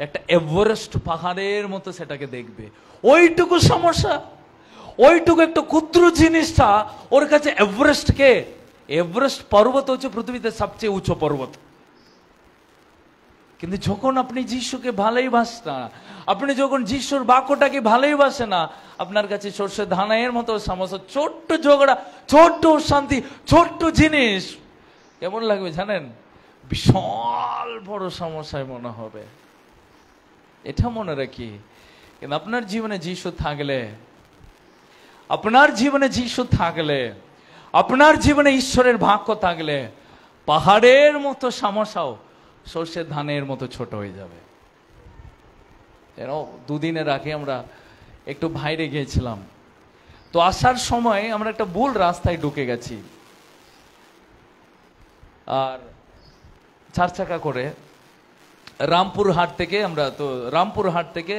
একটা এভারেস্ট পাহাড়ের মতো সেটাকে দেখবে। ওইটুকু সমস্যা, ওইটুকু একটা ক্ষুদ্র জিনিসটা ওর কাছে এভারেস্ট পর্বত হচ্ছে পৃথিবীতে সবচেয়ে উঁচু পর্বত। কিন্তু যখন আপনি যিশুকে ভালোবাসেন না, আপনি যখন যিশুর বাক্যটাকে ভালোবাসেন না, আপনার কাছে সর্ষে ধানের মতো সমস্যা, ছোট্ট ঝগড়া, ছোট্ট শান্তি, ছোট্ট জিনিস কেমন লাগবে জানেন? বিশাল বড় সমস্যায় মনে হবে। এটা মনে রাখি, কিন্তু আপনার জীবনে যিশু থাকলে, আপনার জীবনে যিশু থাকলে, আপনার জীবনে ঈশ্বরের বাক্য থাকলে, পাহাড়ের মতো সমস্যাও সর্ষের ধানের মতো ছোট হয়ে যাবে। দুদিনের আগে আমরা একটু বাইরে গিয়েছিলাম, তো আসার সময় আমরা একটা ভুল রাস্তায় ঢুকে গেছি, আর 4 চাকা করে রামপুরহাট থেকে আমরা, তো রামপুরহাট থেকে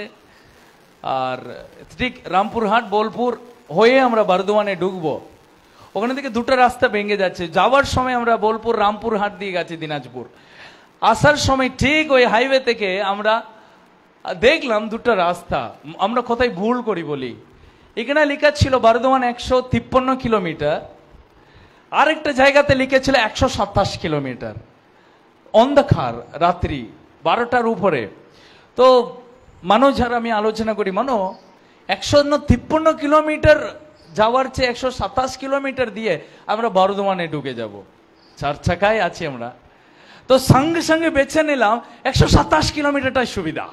আর ঠিক রামপুরহাট বোলপুর হয়ে আমরা বর্ধমানে ঢুকবো। ওখানে থেকে দুটো রাস্তা ভেঙে যাচ্ছে। যাওয়ার সময় আমরা বোলপুর রামপুরহাট দিয়ে গেছি দিনাজপুর, আসার সময় ঠিক ওই হাইওয়ে থেকে আমরা দেখলাম দুটো রাস্তা। আমরা কোথায় ভুল করি বলি, এখানে লেখা ছিল বর্ধমান 153 কিলোমিটার, আরেকটা জায়গাতে লিখেছিল 127 কিলোমিটার। অন্ধকার রাত্রি 12টার উপরে। তো মানুষ যারা আমি আলোচনা করি, 153 কিলোমিটার যাওয়ার চেয়ে 127 কিলোমিটার দিয়ে আমরা বর্ধমানে ঢুকে যাব, 4 চাকায় আছি আমরা। তো সঙ্গে সঙ্গে বেছে নিলাম 127 কিলোমিটারটাই সুবিধা,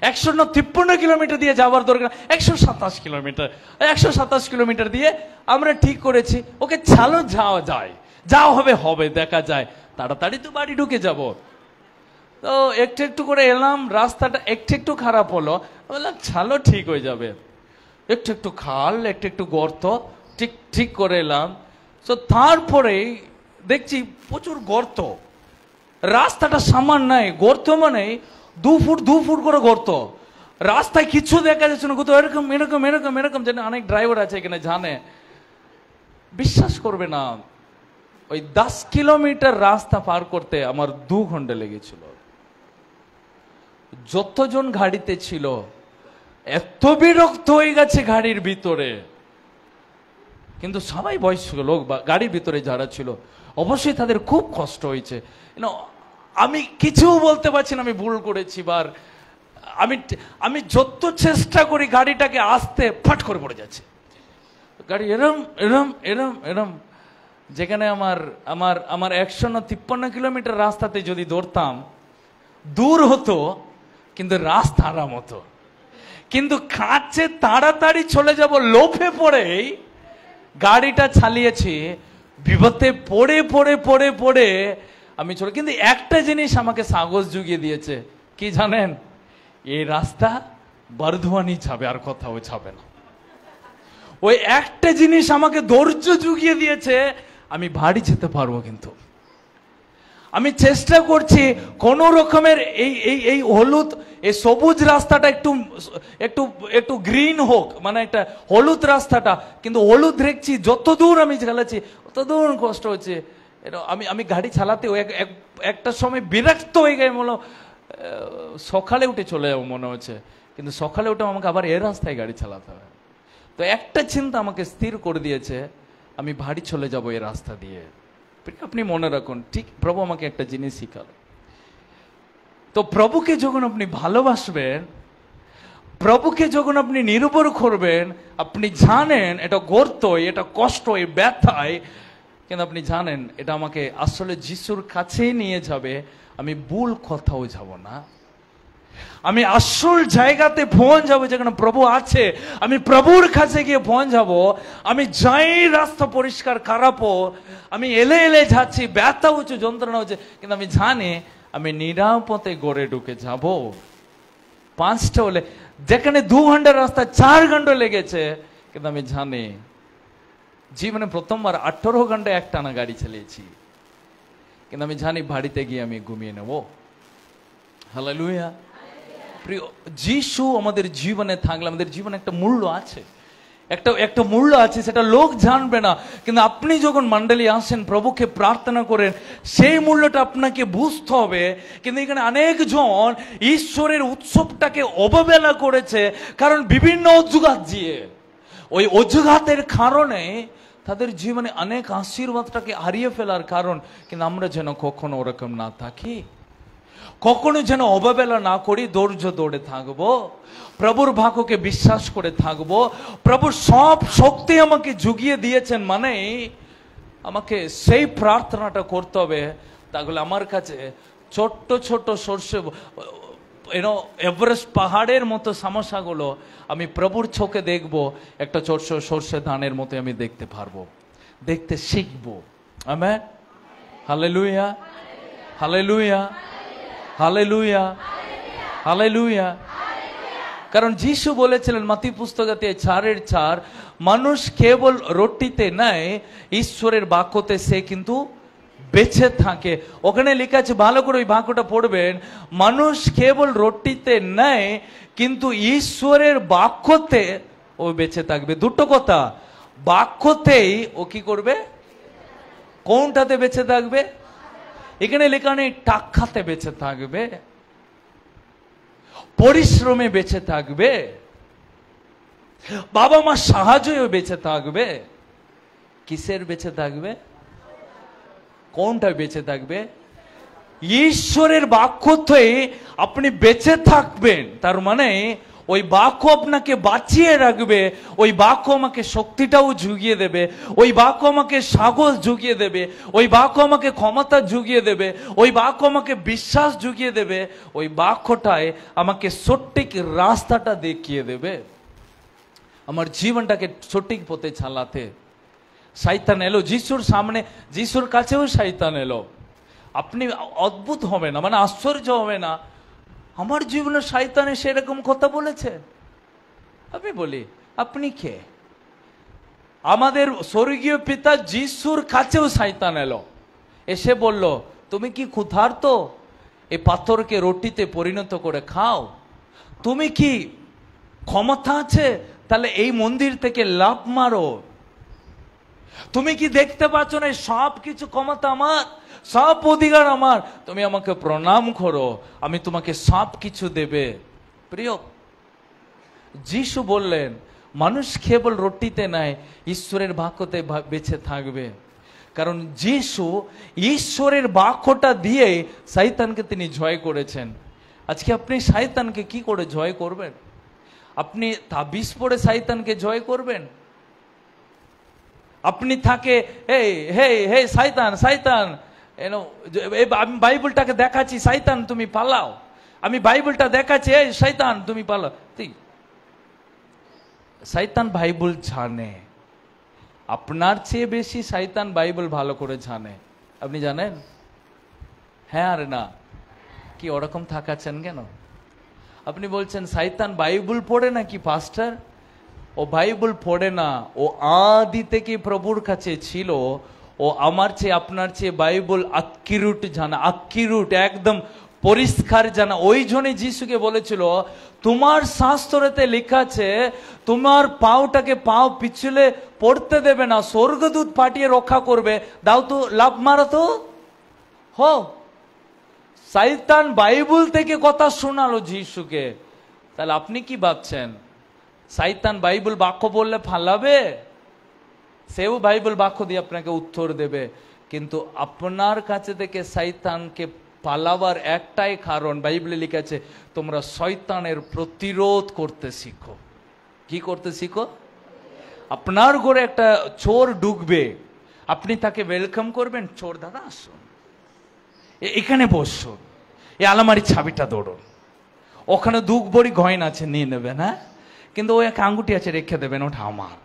153 কিলোমিটার দিয়ে যাওয়ার দরকার 127 কিলোমিটার। 127 কিলোমিটার দিয়ে আমরা ঠিক করেছি, ওকে চালো যাওয়া যায়, যাও হবে হবে, দেখা যায়, তাড়াতাড়ি তো বাড়ি ঢুকে যাব। তো একটু একটু করে এলাম, রাস্তাটা একটু একটু খারাপ হলো, বললাম চালো ঠিক হয়ে যাবে। একটু একটু খাল, একটু একটু গর্ত, ঠিক ঠিক করে এলাম। তো তারপরে দেখছি প্রচুর গর্ত, রাস্তাটা সামান্য নাই, গর্ত মানে 2 ফুট 2 ফুট করে গর্ত, রাস্তায় কিছু দেখা যাচ্ছে না, কোথাও এরকম এরকম এরকম এরকম। জানে অনেক ড্রাইভার আছে এখানে জানে, বিশ্বাস করবে না, ওই 10 কিলোমিটার রাস্তা পার করতে আমার 2 ঘন্টা লেগেছিল। যতজন গাড়িতে ছিল এত বিরক্ত হয়ে গেছে গাড়ির ভিতরে, কিন্তু সবাই বয়স্ক লোক বা গাড়ির ভিতরে যারা ছিল অবশ্যই তাদের খুব কষ্ট হয়েছে। আমি কিছু বলতে পারছি না, আমি ভুল করেছি, বার আমি যত চেষ্টা করি গাড়িটাকে আসতে ফাট করে পড়ে যাচ্ছে, গাড়ি এরম এরম এরম এরম। যেখানে আমার আমার আমার 153 কিলোমিটার রাস্তাতে যদি দৌড়তাম দূর হতো, কিন্তু রাস্তা আরাম হতো। কিন্তু কাছে তাড়াতাড়ি চলে যাব লোভে পড়েই গাড়িটা চালিয়েছি, বিপদে পড়ে পড়ে পড়ে পড়ে আমি চলে। কিন্তু একটা জিনিস আমাকে সাহস জুগিয়ে দিয়েছে, কি জানেন? এই রাস্তা বর্ধমানই যাবে, আর কোথাও যাবে না। ওই একটা জিনিস আমাকে ধৈর্য জুগিয়ে দিয়েছে, আমি বাড়ি যেতে পারবো। কিন্তু আমি চেষ্টা করছি কোন রকমের এই এই এই হলুদ, এই সবুজ রাস্তাটা একটু একটু একটু গ্রিন হোক, মানে একটা হলুদ রাস্তাটা, কিন্তু হলুদ দেখছি যত দূর আমি চালাচ্ছি তত দূর কষ্ট হচ্ছে। আমি আমি গাড়ি চালাতে একটা সময় বিরক্ত হয়ে গেছে, বলো সকালে উঠে চলে যাবো মনে হচ্ছে, কিন্তু সকালে উঠে আমাকে আবার এই রাস্তায় গাড়ি চালাতে হবে। তো একটা চিন্তা আমাকে স্থির করে দিয়েছে, আমি বাড়ি চলে যাব এই রাস্তা দিয়ে। আপনি মনে রাখুন, ঠিক প্রভু আমাকে একটা জিনিস শিখালো। তো প্রভুকে যখন আপনি ভালোবাসবেন, প্রভুকে যখন আপনি নির্ভর করবেন, আপনি জানেন এটা গর্তই, এটা কষ্টই, ব্যথায়, কিন্তু আপনি জানেন এটা আমাকে আসলে যিশুর কাছেই নিয়ে যাবে, আমি ভুল কোথাও যাব না, আমি আসল জায়গাতে পৌঁছ যাবো যেখানে প্রভু আছে। আমি প্রভুর কাছে গিয়ে পৌঁছ যাবো। আমি যাই রাস্তা পরিষ্কার খারাপও, আমি এলে এলে যাচ্ছি, ব্যথা হচ্ছে, যন্ত্রণা হচ্ছে, কিন্তু আমি জানি আমি নিরাপদে গড়ে ঢুকে যাব। 5টা হলে যেখানে 2 ঘন্টার রাস্তা 4 ঘন্টা লেগেছে, কিন্তু আমি জানি জীবনে প্রথমবার 18 ঘন্টা একটানা গাড়ি চালিয়েছি, কিন্তু আমি জানি বাড়িতে গিয়ে আমি ঘুমিয়ে নেব। হালেলুয়া। প্রিয়, যিশু আমাদের জীবনে থাকলে আমাদের জীবনে একটা মূল্য আছে, একটা মূল্য আছে, সেটা লোক জানবে না, কিন্তু আপনি যখন মণ্ডলী আসেন, প্রভুকে প্রার্থনা করেন, সেই মূল্যটা আপনাকে বুঝতে হবে। কিন্তু এখানে অনেকজন ঈশ্বরের উৎসবটাকে অবহেলা করেছে, কারণ বিভিন্ন অজুহাত দিয়ে, ওই অজুহাতের কারণে তাদের জীবনে অনেক আশীর্বাদটাকে হারিয়ে ফেলার কারণ। কিন্তু আমরা যেন কখনো ওরকম না থাকি। কখনো যেন অবহেলা না করি, ধৈর্য ধরে থাকবো, প্রভুর বাক্যকে বিশ্বাস করে থাকবো। প্রভু সব শক্তি আমাকে জুগিয়ে দিয়েছেন, মানে আমাকে সেই প্রার্থনাটা করতে হবে। তাহলে আমার কাছে ছোট্ট ছোট্ট সর্ষে এভারেস্ট পাহাড়ের মতো সমস্যাগুলো আমি প্রভুর চোখে দেখবো, একটা ছোট্ট সর্ষে ধানের মতো আমি দেখতে পারবো, দেখতে শিখবো। Amen, hallelujah, hallelujah, hallelujah, hallelujah. কারণ যিশু বলেছিলেন মাতি পুস্তকতে 4:4, মানুষ কেবল রুটিতে নয়, ঈশ্বরের বাক্যতে সে কিন্তু বেঁচে থাকে। ওখানে লেখা আছে, ভালো করে ওই বাক্যটা পড়বেন, মানুষ কেবল রুটিতে নয় কিন্তু ঈশ্বরের বাক্যতে ও বেঁচে থাকবে। দুটো কথা, বাক্যতেই ও কি করবে, কোনটাতে বেঁচে থাকবে? এখানে লেখা নেই টাকাতে বেঁচে থাকবে, পরিশ্রমে বেঁচে থাকবে, বাবা মা সাহায্যেও বেঁচে থাকবে। কিসের বেঁচে থাকবে? কোনটা বেঁচে থাকবে? ঈশ্বরের বাক্যতে আপনি বেঁচে থাকবেন, তার মানে ওই বাক্য আপনাকে বাঁচিয়ে রাখবে, ওই বাক্য আমাকে শক্তিটাও জুগিয়ে দেবে, ওই বাক্য আমাকে সাহস জুগিয়ে দেবে, ওই বাক্য আমাকে ক্ষমতা জুগিয়ে দেবে, ওই বাক্য আমাকে বিশ্বাস জুগিয়ে দেবে, ওই বাক্যটায় আমাকে সঠিক রাস্তাটা দেখিয়ে দেবে, আমার জীবনটাকে সঠিক পথে চালাতে। শয়তান এলো যিশুর সামনে, যিশুর কাছেও শয়তান এলো। আপনি অদ্ভুত হবে না, মানে আশ্চর্য হবে না, আমার জীবনে শয়তানে সেরকম কথা বলেছে। আমি বলি, আপনি কে? আমাদের স্বর্গীয় পিতা যিশুর কাছেও শয়তান এলো, এসে বলল, তুমি কি ক্ষুধার্ত? এই পাথরকে রুটিতে পরিণত করে খাও। তুমি কি ক্ষমতা আছে? তাহলে এই মন্দির থেকে লাফ মারো। তুমি কি দেখতে পাচ্ছ না সব কিছু ক্ষমতা আমার, সব অধিকার আমার? তুমি আমাকে প্রণাম করো, আমি তোমাকে সব কিছু দেবে। প্রিয়, যিশু বললেন মানুষ কেবল রুটিতে নয়, ঈশ্বরের বাক্যতে বেঁচে থাকবে। কারণ যিশু ঈশ্বরের বাক্যটা দিয়ে শয়তানকে তিনি জয় করেছেন। আজকে আপনি শয়তানকে কি করে জয় করবেন? আপনি তাবিজ পড়ে শয়তানকে জয় করবেন? আপনি থাকে হে হে হে শয়তান শয়তান, আমি বাইবেলটাকে দেখাচ্ছি, শয়তান তুমি পালাও, আমি বাইবেলটা দেখাচ্ছি, এই শয়তান তুমি পালাও। শয়তান বাইবেল জানে, আপনার চেয়ে বেশি শয়তান বাইবেল ভালো করে জানে। আপনি জানেন? হ্যাঁ আর না? কি ওরকম থাকাচ্ছেন কেন? আপনি বলছেন শয়তান বাইবেল পড়ে নাকি পাস্টার? ও বাইবেল পড়ে না, ও আদি থেকে প্রভুর কাছে ছিল। ও আমার চেয়ে আপনার চেয়ে বাইবেল আক্কিরুট জানা, আক্কিরুট একদম পরিষ্কার জানা। ওই জন্য যিশুকে বলেছিল, তোমার শাস্ত্রতে লেখা আছে তোমার পাওটাকে পাও পিছলে পড়তে দেবে না, স্বর্গদূত পাঠিয়ে রক্ষা করবে। দাও তো, লাভ মারা তো হো। শয়তান বাইবেল থেকে কথা শোনালো যিশুকে। তাহলে আপনি কি ভাবছেন শয়তান বাইবেল বাক্য বললে ফালাবে? সেও বাইবেল বাক্য দিয়ে আপনাকে উত্তর দেবে। কিন্তু আপনার কাছে থেকে শয়তানকে পালাবার একটাই কারণ, বাইবেলে লেখা আছে তোমরা শয়তানের প্রতিরোধ করতে শিখো। কি করতে শিখো? আপনার ঘরে একটা চোর ঢুকবে, আপনি তাকে ওয়েলকাম করবেন, চোর দাদা আসুন, এখানে বসুন, এই আলমারির চাবিটা ধরুন, ওখানে দুঃখ বড়ি গয়না আছে নিয়ে নেবেন, হ্যাঁ, কিন্তু ওই এক আঙ্গুটি আছে রেখে দেবেন, ওটা আমার।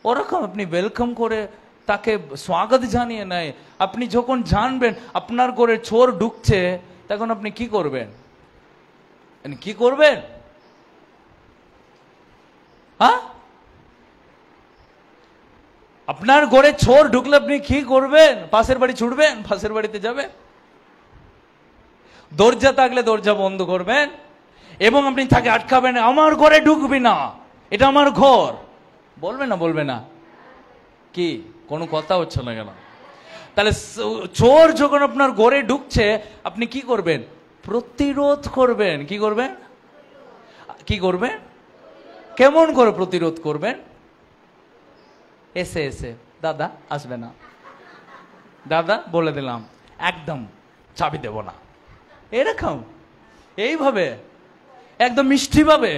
ওরকম আপনি ওয়েলকাম করে তাকে স্বাগত জানিয়ে নেয়। আপনি যখন জানবেন আপনার ঘরে চোর ঢুকছে, তখন আপনি কি করবেন? কি করবেন? হ্যাঁ, আপনার ঘরে চোর ঢুকলে আপনি কি করবেন? পাশের বাড়ি ছুটবেন, পাশের বাড়িতে যাবেন, দরজা থাকলে দরজা বন্ধ করবেন এবং আপনি তাকে আটকাবেন, আমার ঘরে ঢুকবি না, এটা আমার ঘর। বলবে না? বলবে না? কি কোনো কথা হচ্ছে না কেন? তাহলে চোর যখন আপনার ঘরে ঢুকছে, আপনি কি করবেন? প্রতিরোধ করবেন। কি করবেন? কি করবেন? কেমন করে প্রতিরোধ করবেন? এসে এসে, দাদা আসবে না, দাদা বলে দিলাম একদম চাবি দেব না, এরকম এইভাবে একদম মিষ্টিভাবে।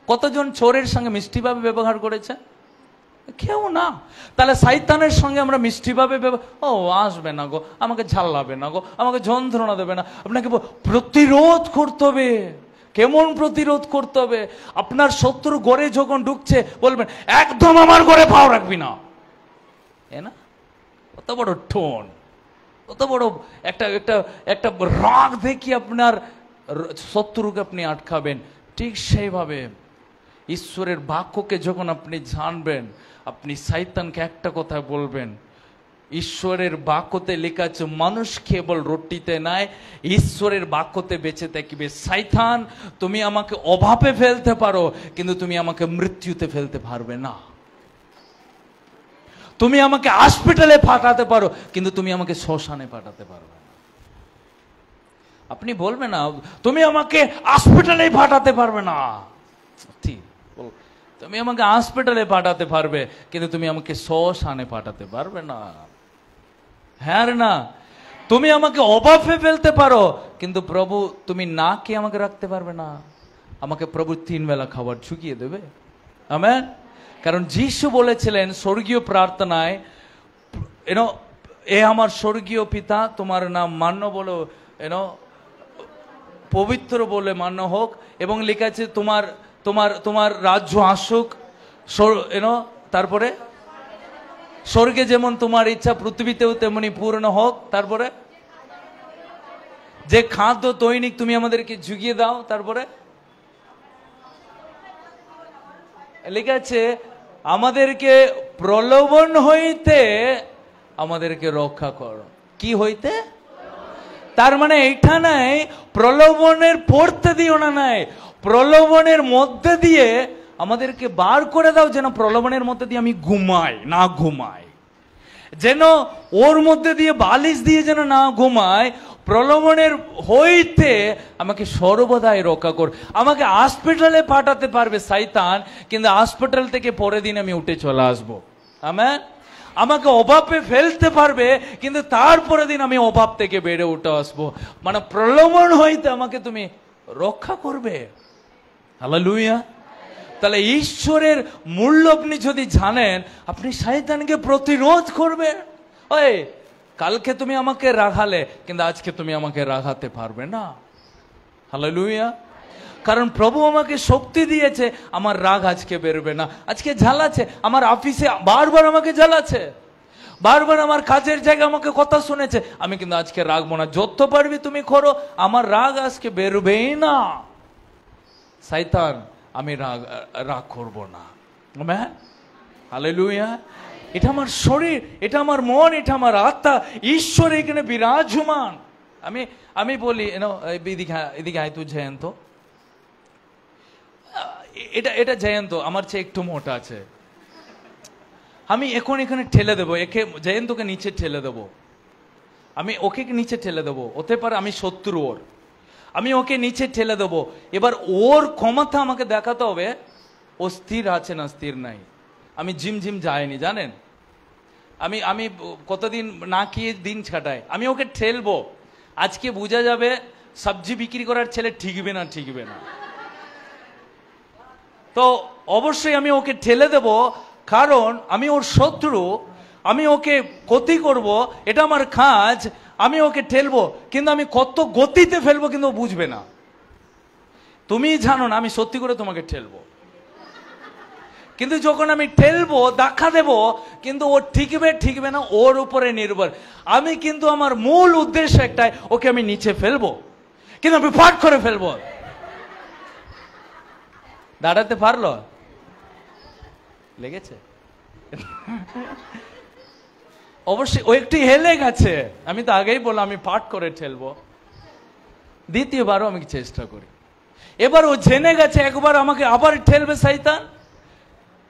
কতজন চোরের সঙ্গে মিষ্টিভাবে ব্যবহার করেছে? কেউ না। তাহলে শয়তানের সঙ্গে আমরা মিষ্টিভাবে ও আসবে না গো, আমাকে ঝাল্লাবে না গো, আমাকে যন্ত্রণা দেবে না। আপনাকে প্রতিরোধ করতে হবে। কেমন প্রতিরোধ করতে হবে? আপনার শত্রু ঘরে যখন ঢুকছে বলবেন একদম আমার ঘরে পাও রাখবি না, এ না? কত বড় টোন, কত বড় একটা একটা একটা রাগ দেখি আপনার শত্রুকে আপনি আটকাবেন। ঠিক সেইভাবে ঈশ্বরের বাক্যকে যখন আপনি জানবেন, আপনি শয়তানকে একটা কথা বলবেন। ঈশ্বরের বাক্যতে লেখা আছে মানুষ কেবল রুটিতে নয়, ঈশ্বরের বাক্যতে বেঁচে থাকবে। শয়তান, তুমি আমাকে অভাবে ফেলতে পারো, কিন্তু তুমি আমাকে মৃত্যুতে ফেলতে পারবে না। তুমি আমাকে হসপিটালে পাঠাতে পারো, কিন্তু তুমি আমাকে শ্মশানে পাঠাতে পারবে না। আপনি বলবেন না তুমি আমাকে হসপিটালে পাঠাতে পারবে না, ঠিক, তুমি আমাকে হসপিটালে পাঠাতে পারবে, কিন্তু তুমি আমাকে শ্মশানে পাঠাতে পারবে না। হ্যাঁ না? তুমি আমাকে অভাবে ফেলতে পারো, কিন্তু প্রভু তুমি না কে আমাকে রাখতে পারবে না। আমাকে প্রভু 3 বেলা খাবার ঝুঁকিয়ে দেবে। আমেন। কারণ যিশু বলেছিলেন স্বর্গীয় প্রার্থনায়, এ আমার স্বর্গীয় পিতা, তোমার নাম মান্য বলো, পবিত্র বলে মান্য হোক, এবং লেখা আছে তোমার তোমার তোমার রাজ্য আসুক, তারপরে স্বর্গে যেমন তোমার ইচ্ছা পৃথিবীতেও তেমনি পূর্ণ হোক। তারপরে যে খাদ্য দৈনিক তুমি আমাদেরকে জুগিয়ে দাও। তারপরে লেখা আছে আমাদেরকে প্রলোভন হইতে আমাদেরকে রক্ষা করো। কি হইতে? তার মানে এইটা নাই প্রলোভনের পড়তে দিও না, নাই প্রলোভনের মধ্যে দিয়ে আমাদেরকে বার করে দাও, যেন প্রলোভনের মধ্যে দিয়ে আমি ঘুমাই না ঘুমাই, যেন ওর মধ্যে দিয়ে বালিশ দিয়ে যেন না ঘুমাই। প্রলোভনের হইতে আমাকে সর্বদাই রক্ষা কর। আমাকে হসপিটালে পাঠাতে পারবে শয়তান, কিন্তু হসপিটাল থেকে পরের দিন আমি উঠে চলে আসবো। আমেন। আমাকে অভাবে ফেলতে পারবে, কিন্তু তারপরে দিন আমি অভাব থেকে বেড়ে উঠে আসবো। মানে প্রলোভন হইতে আমাকে তুমি রক্ষা করবে। হালেলুয়া। তাহলে ঈশ্বরের মূল্য আপনি যদি জানেন, আপনি শয়তানকে প্রতিরোধ করবেন। ওই কালকে তুমি আমাকে রাগালে, কিন্তু আজকে তুমি আমাকে রাগাতে পারবে না। হালেলুয়া। কারণ প্রভু আমাকে শক্তি দিয়েছে, আমার রাগ আজকে বেরোবে না। আজকে জ্বালাচ্ছে, আমার অফিসে বারবার আমাকে জ্বালাচ্ছে, বারবার আমার কাজের জায়গায় আমাকে কথা শুনেছে, আমি কিন্তু আজকে রাগবো না। যত পারবি তুমি করো, আমার রাগ আজকে বেরোবেই না। শয়তান, আমি রাগ করবো না। হালেলুয়া। এটা আমার শরীর, এটা আমার মন, এটা আমার আত্মা, ঈশ্বর এখানে বিরাজমান। আমি বলি এদিকে আয়, তুই জয়ন্ত, এটা জয়ন্ত আমার চেয়ে একটু মোটা আছে, আমি এখন এখানে ঠেলে দেবো একে, জয়ন্তকে নিচে ঠেলে দেবো, আমি ওকে নিচে ঠেলে দেবো। হতে পারে আমি শত্রু ওর, আমি ওকে নিচে ঠেলে দেবো। এবার ওর ক্ষমতা আমাকে দেখাতে হবে, ও স্থির আছে না স্থির নাই। আমি জিম যাইনি জানেন, আমি কতদিন না খেয়ে দিন কাটাই, আমি ওকে ঠেলবো। আজকে বোঝা যাবে সবজি বিক্রি করার ছেলে ঠিকবে না। তো অবশ্যই আমি ওকে ঠেলে দেব, কারণ আমি ওর শত্রু, আমি ওকে ক্ষতি করব, এটা আমার কাজ। আমি ওকে ঠেলবো, কিন্তু আমি কত গতিতে ফেলবো কিন্তু ও বুঝবে না। তুমি জানো না আমি সত্যি করে তোমাকে ঠেলবো, কিন্তু যখন আমি ঠেলবো দেখা দেব, কিন্তু ও ঠিকবে না, ওর উপরে নির্ভর। আমি কিন্তু আমার মূল উদ্দেশ্য একটাই, ওকে আমি নিচে ফেলবো, কিন্তু আমি ফাট করে ফেলবো। দাঁড়াতে পারলো? লেগেছে অবশ্যই। ও একটু হেলে গেছে, আমি তো আগেই বললাম আমি পাঠ করে ঠেলবো। দ্বিতীয়বারও আমি চেষ্টা করি। এবার ও জেনে গেছে একবার আমাকে আবার ঠেলবে শয়তান।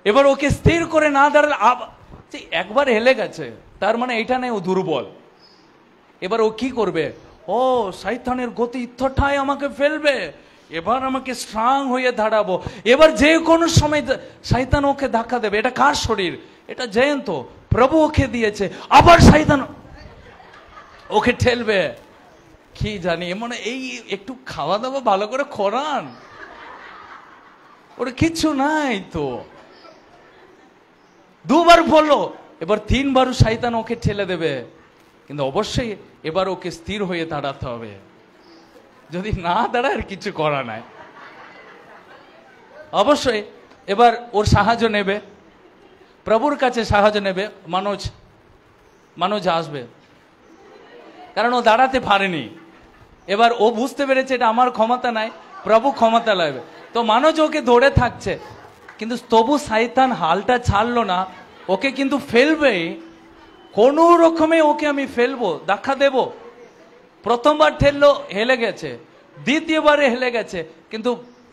এবার ওকে স্থির করে না দাঁড়ালে একবার হেলে গেছে, তার মানে এটা নেই ও দুর্বল। এবার ও কি করবে? ও শয়তানের গতি ইচ্ছাটাই আমাকে ফেলবে, এবার আমাকে স্ট্রং হয়ে দাঁড়াবো। এবার যে কোনো সময় শয়তান ওকে ধাক্কা দেবে। এটা কার শরীর? এটা জয়ন্ত, প্রভু ওকে দিয়েছে। আবার শয়তান ওকে ঠেলবে। কি জানি, মানে এই একটু খাওয়া দাওয়া ভালো করে করান, ওর কিছু নাই তো। দুবার বললো, এবার তিনবারও শয়তান ওকে ঠেলে দেবে, কিন্তু অবশ্যই এবার ওকে স্থির হয়ে দাঁড়াতে হবে। যদি না দাঁড়ায় আর কিছু করা নাই, অবশ্যই এবার ওর সাহায্য নেবে, প্রভুর কাছে সাহায্য নেবে। মানুষ আসবে, কারণ ও দাঁড়াতে পারেনি। এবার ও বুঝতে পেরেছে এটা আমার ক্ষমতা নাই, প্রভু ক্ষমতা লাগবে, তো মানুষ ওকে ধরে থাকছে, কিন্তু তবু শয়তান হালটা ছাড়লো না, ওকে কিন্তু ফেলবে, কোনো রকমে ওকে আমি ফেলবো, দেখা দেব। প্রথমবার ঠেললো, হেলে গেছে, দ্বিতীয়বারে হেলে গেছে, কিন্তু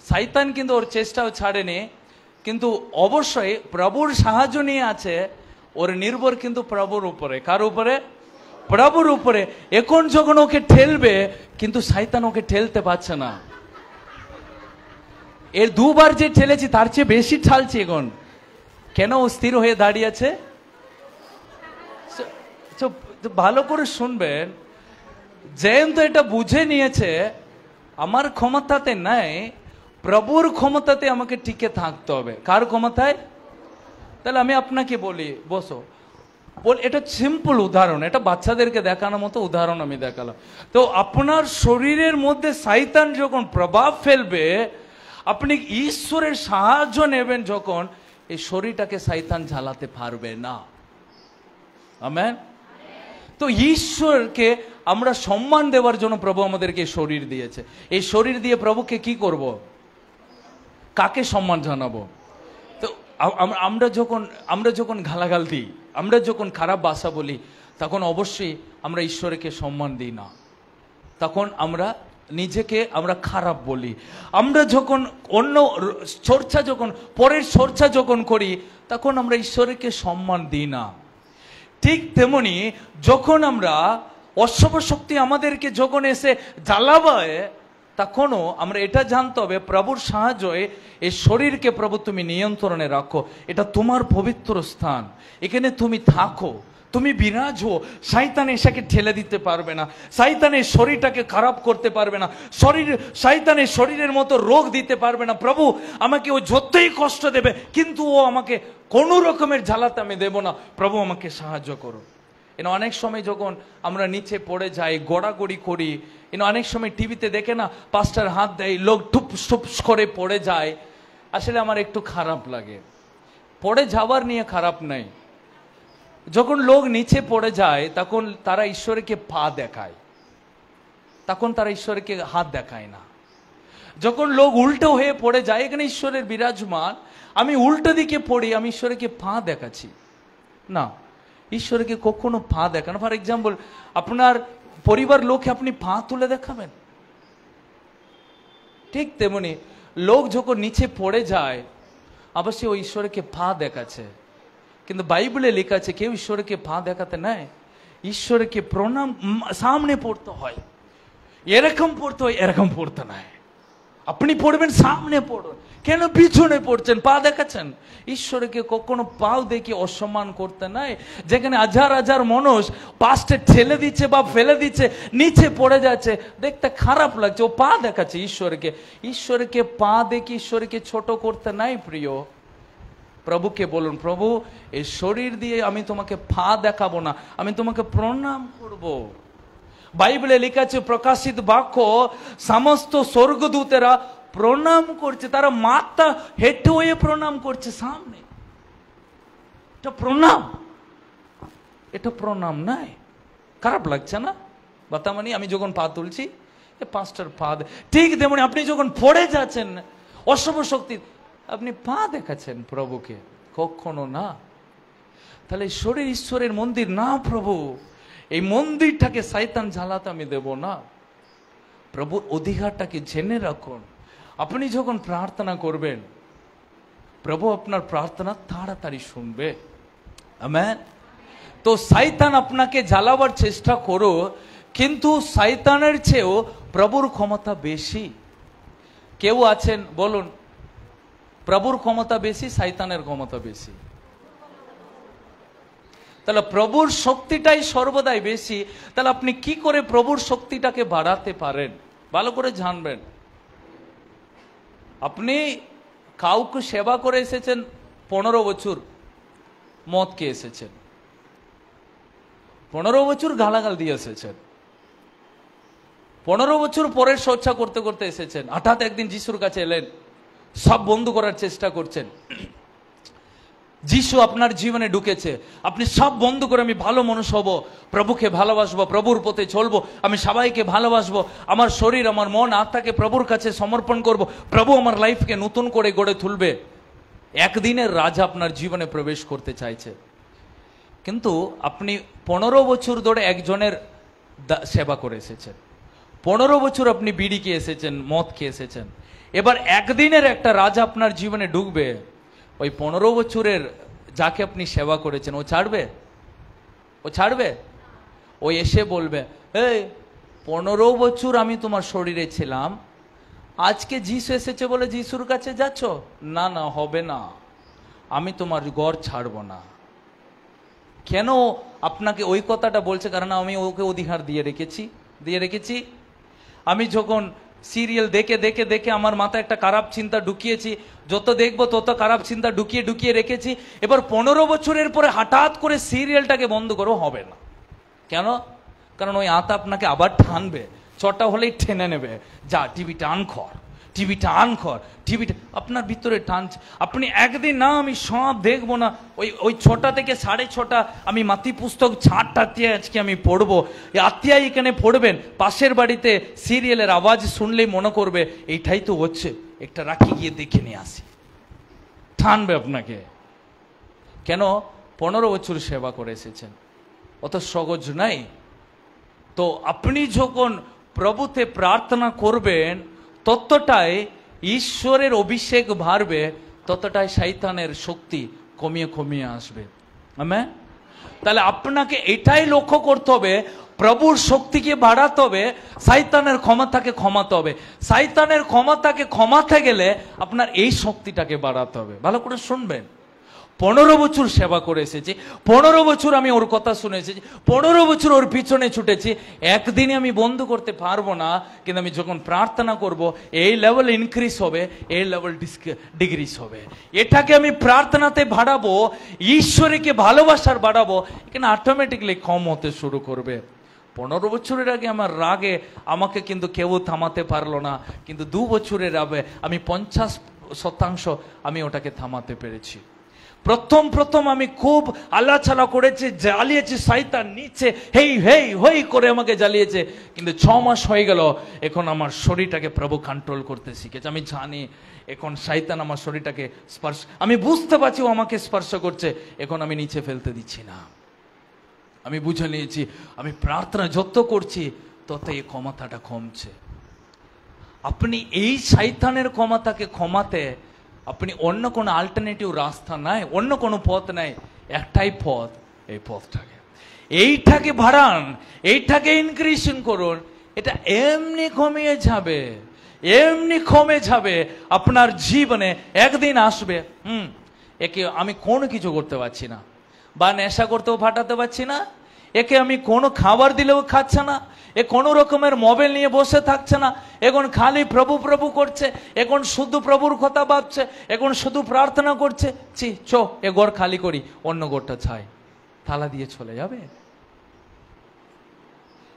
শয়তান কিন্তু ওর চেষ্টাও ছাড়েনি। কিন্তু অবশ্যই প্রভুর সাহায্য নিয়ে আছে, ওর নির্ভর কিন্তু প্রভুর উপরে। কার উপরে? প্রভুর উপরে। এখন যখন ওকে ঠেলবে, কিন্তু শয়তান ওকে ঠেলতে পারছে না। এর দুবার যে ঠেলেছি তার চেয়ে বেশি ঠালছি এখন। কেন ও স্থির হয়ে দাঁড়িয়ে আছে? ভালো করে শুনবেন, জয়ন্ত এটা বুঝে নিয়েছে আমার ক্ষমতাতে নাই, প্রভুর ক্ষমতাতে আমাকে টিকে থাকতে হবে। কার ক্ষমতায়? তাহলে আমি আপনাকে বলি, বসো, এটা সিম্পল উদাহরণ, এটা বাচ্চাদেরকে দেখানোর মতো উদাহরণ আমি দেখালাম। তো আপনার শরীরের মধ্যে শয়তান যখন প্রভাব ফেলবে, আপনি ঈশ্বরের সাহায্য নেবেন যখন, এই শরীরটাকে শয়তান ঝালাতে পারবে না। আমেন। তো ঈশ্বরকে আমরা সম্মান দেওয়ার জন্য প্রভু আমাদেরকে শরীর দিয়েছে। এই শরীর দিয়ে প্রভুকে কি করব? কাকে সম্মান জানাবো? তো আমরা যখন গালাগাল দিই, আমরা যখন খারাপ ভাষা বলি, তখন অবশ্যই আমরা ঈশ্বরকে সম্মান দিই না, তখন আমরা নিজেকে আমরা খারাপ বলি। আমরা যখন অন্য চর্চা, যখন পরের চর্চা যখন করি, তখন আমরা ঈশ্বরকে সম্মান দিই না। ঠিক তেমনি যখন আমরা অশুভ শক্তি আমাদেরকে যখন এসে জ্বালাবে, তখনও আমরা এটা জানতে হবে প্রভুর সাহায্যে এই শরীরকে প্রভু তুমি নিয়ন্ত্রণে রাখো, এটা তোমার পবিত্র স্থান, এখানে তুমি থাকো, তুমি বিরাজ হো। শয়তান এসেকে ঠেলে দিতে পারবে না, শয়তানের শরীরটাকে খারাপ করতে পারবে না, শয়তানের শরীরের মতো রোগ দিতে পারবে না। প্রভু আমাকে ও যতই কষ্ট দেবে, কিন্তু ও আমাকে কোনো রকমের ঝালাতে আমি দেব না, প্রভু আমাকে সাহায্য করো। অনেক সময় যখন আমরা নিচে পড়ে যাই, গড়াগড়ি করি, অনেক সময় টিভিতে দেখে না, পাস্টার হাত দেয়, লোক টুপস টুপস করে পড়ে যায়, আসলে আমার একটু খারাপ লাগে। পড়ে যাওয়ার নিয়ে খারাপ নাই, যখন লোক নিচে পড়ে যায় তখন তারা ঈশ্বরকে পা দেখায়, তখন তারা ঈশ্বরকে হাত দেখায় না। যখন লোক উল্টো হয়ে পড়ে যায়, এখানে ঈশ্বরের বিরাজমান, আমি উল্টো দিকে পড়ি, আমি ঈশ্বরকে পা দেখাচ্ছি না, ঈশ্বরকে কখনো পা দেখানো। ফর এক্সাম্পল, আপনার পরিবার লোকে আপনি পা তুলে দেখাবেন? ঠিক তেমনি লোক যখন নিচে পড়ে যায়, অবশ্যই ওই ঈশ্বরকে পা দেখাচ্ছে, কিন্তু বাইবেলে লেখা আছে কেউ ঈশ্বরকে পা দেখাতে নেয়, ঈশ্বরকে প্রণাম সামনে পড়তে হয়, এরকম পড়তে হয়, এরকম পড়তে নাই। আপনি পড়বেন সামনে পড়ুন, কেন পিছনে পড়ছেন, পা দেখাচ্ছেন? ঈশ্বরকে কখনো পাও দেখে অসম্মান করতে নাই। যেখানে হাজার হাজার মানুষ পাশে ঠেলে দিচ্ছে বা ফেলে দিচ্ছে, নিচে পড়ে যাচ্ছে, দেখতে খারাপ লাগছে, ও পা দেখাচ্ছে ঈশ্বরকে। ঈশ্বরকে পা দেখে ঈশ্বরকে ছোট করতে নাই প্রিয়। প্রভুকে বলুন, প্রভু এই শরীর দিয়ে আমি তোমাকে পা দেখাবো না, আমি তোমাকে প্রণাম করব। বাইবেলে লেখা আছে, প্রকাশিত বাক্য, সমস্ত স্বর্গদূতেরা প্রণাম করছে, তারা মাথা হেঁটে হয়ে প্রণাম করছে সামনে। এটা প্রণাম, এটা প্রণাম নাই। খারাপ লাগছে না? বাতামানি আমি যখন পা তুলছি, পাঁচটার পা, ঠিক তেমনি আপনি যখন পড়ে যাচ্ছেন অশুভ শক্তি, আপনি পা দেখাচ্ছেন প্রভুকে? কখনো না। তাহলে শরীর ঈশ্বরের মন্দির না প্রভু, এই মন্দিরটাকে শয়তান জ্বালাতে আমি দেব না। প্রভুর অধিকারটাকে জেনে রাখুন। আপনি যখন প্রার্থনা করবেন, প্রভু আপনার প্রার্থনা তাড়াতাড়ি শুনবে। আমেন। তো শয়তান আপনাকে জ্বালাবার চেষ্টা করো, কিন্তু শয়তানের চেয়েও প্রভুর ক্ষমতা বেশি। কেউ আছেন বলুন, প্রভুর ক্ষমতা বেশি, শয়তানের ক্ষমতা বেশি? তাহলে প্রভুর শক্তিটাই সর্বদাই বেশি। তাহলে আপনি কি করে প্রভুর শক্তিটাকে বাড়াতে পারেন ভালো করে জানবেন। আপনি কাউকে সেবা করে এসেছেন 15 বছর, মদ খেয়ে এসেছেন, 15 বছর গালাগাল দিয়ে এসেছেন, 15 বছর পরের চর্চা করতে করতে এসেছেন, হঠাৎ একদিন যিশুর কাছে এলেন, সব বন্ধ করার চেষ্টা করছেন। যিশু আপনার জীবনে ঢুকেছে, আপনি সব বন্ধ করে আমি ভালো মানুষ হব, প্রভুকে ভালোবাসবো, প্রভুর পথে চলবো, আমি সবাইকে ভালোবাসবো, আমার শরীর আমার মন আত্মাকে প্রভুর কাছে সমর্পণ করব, প্রভু আমার লাইফকে নতুন করে গড়ে তুলবে। একদিনের রাজা আপনার জীবনে প্রবেশ করতে চাইছে, কিন্তু আপনি 15 বছর ধরে একজনের সেবা করে এসেছেন, 15 বছর আপনি বিড়ি খেয়ে এসেছেন, মদ খেয়ে এসেছেন। এবার একদিনের একটা রাজা আপনার জীবনে ঢুকবে, ওই 15 বছরের যাকে আপনি সেবা করেছেন ও ছাড়বে? ও ছাড়বে? ও এসে বলবে, এই 15 বছর আমি তোমার শরীরে ছিলাম, আজকে যিশু এসেছে বলে যিশুর কাছে যাচ্ছ? না না, হবে না, আমি তোমার ঘর ছাড়বো না। কেন আপনাকে ওই কথাটা বলছে? কারণ আমি ওকে অধিকার দিয়ে রেখেছি। আমি যখন সিরিয়াল দেখে দেখে দেখে আমার মাথায় একটা খারাপ চিন্তা ঢুকিয়েছি, যত দেখবো তত খারাপ চিন্তা ঢুকিয়ে ঢুকিয়ে রেখেছি। এবার 15 বছরের পরে হঠাৎ করে সিরিয়ালটাকে বন্ধ করো, হবে না। কেন? কারণ ওই আত্মা আপনাকে আবার টানবে, ছটা হলেই টেনে নেবে, যা টিভিটা অন কর, টিভিটা অন কর, টিভিটা আপনার ভিতরে টানছে। আপনি একদিন না আমি সব দেখবো না, ওই 6টা থেকে 6:30 আমি মাতি পুস্তক ছাড়টাতে আজকে আমি পড়বো, আত্মীয়াই এখানে পড়বেন, পাশের বাড়িতে সিরিয়ালের আওয়াজ শুনলেই মনে করবে এইটাই তো হচ্ছে, একটা রাখি গিয়ে দেখে নিয়ে আসি, টানবে আপনাকে। কেন? 15 বছর সেবা করে এসেছেন, অত সহজ নাই। তো আপনি যখন প্রভুতে প্রার্থনা করবেন ততটাই ঈশ্বরের অভিষেক বাড়বে, ততটাই শয়তানের শক্তি কমিয়ে কমিয়ে আসবে। আমেন। তাহলে আপনাকে এটাই লক্ষ্য করতে হবে, প্রভুর শক্তিকে বাড়াতে হবে, শয়তানের ক্ষমতাকে কমাতে হবে। শয়তানের ক্ষমতাকে কমাতে গেলে আপনার এই শক্তিটাকে বাড়াতে হবে। ভালো করে শুনবেন। 15 বছর সেবা করে এসেছি, 15 বছর আমি ওর কথা শুনে এসেছি, 15 বছর ওর পিছনে ছুটেছি, একদিনে আমি বন্ধ করতে পারবো না। কিন্তু আমি যখন প্রার্থনা করব, এই লেভেল ইনক্রিজ হবে, এই লেভেল ডিক্রিজ হবে। এটাকে আমি প্রার্থনাতে বাড়াবো, ঈশ্বরকে ভালোবাসার বাড়াবো, এখানে অটোমেটিকলি কম হতে শুরু করবে। 15 বছরের আগে আমার রাগে আমাকে কিন্তু কেউ থামাতে পারলো না, কিন্তু 2 বছরের আগে আমি 50% আমি ওটাকে থামাতে পেরেছি। প্রথম আমি খুব আল্লাছালা করেছি, জ্বালিয়েছি, শয়তান নিচে হেই হেই হই করে আমাকে জ্বালিয়েছে, কিন্তু 6 মাস হয়ে গেল, এখন আমার শরীরটাকে প্রভু কন্ট্রোল করতে শিখেছে। আমি জানি এখন শয়তান আমার শরীরটাকে স্পর্শ, আমি বুঝতে পারছি ও আমাকে স্পর্শ করছে, এখন আমি নিচে ফেলতে দিচ্ছি না। আমি বুঝে নিয়েছি, আমি প্রার্থনা যত করছি তত এই ক্ষমতাটা কমছে। আপনি এই শয়তানের ক্ষমতাকে কমাতে আপনি অন্য কোনো অল্টারনেটিভ রাস্তা নাই, অন্য কোনো পথ নাই, একটাই পথ, এই পথটাকে এইটাকে বাড়ান, এইটাকে ইনক্রিজিং করুন, এটা এমনি কমিয়ে যাবে, এমনি কমে যাবে আপনার জীবনে। একদিন আসবে একে আমি কোনো কিছু করতে পারছি না, বা নেশা করতেও ফাটাতে পারছি না, একে আমি কোনো খাবার দিলেও খাচ্ছে না, এ কোনো রকমের মোবাইল নিয়ে বসে থাকছে না, এখন খালি প্রভু প্রভু করছে, এখন শুধু প্রভুর কথা ভাবছে, এখন শুধু প্রার্থনা করছে, এ ঘর খালি করি, অন্য ঘরটা ছাই, থালা দিয়ে চলে যাবে।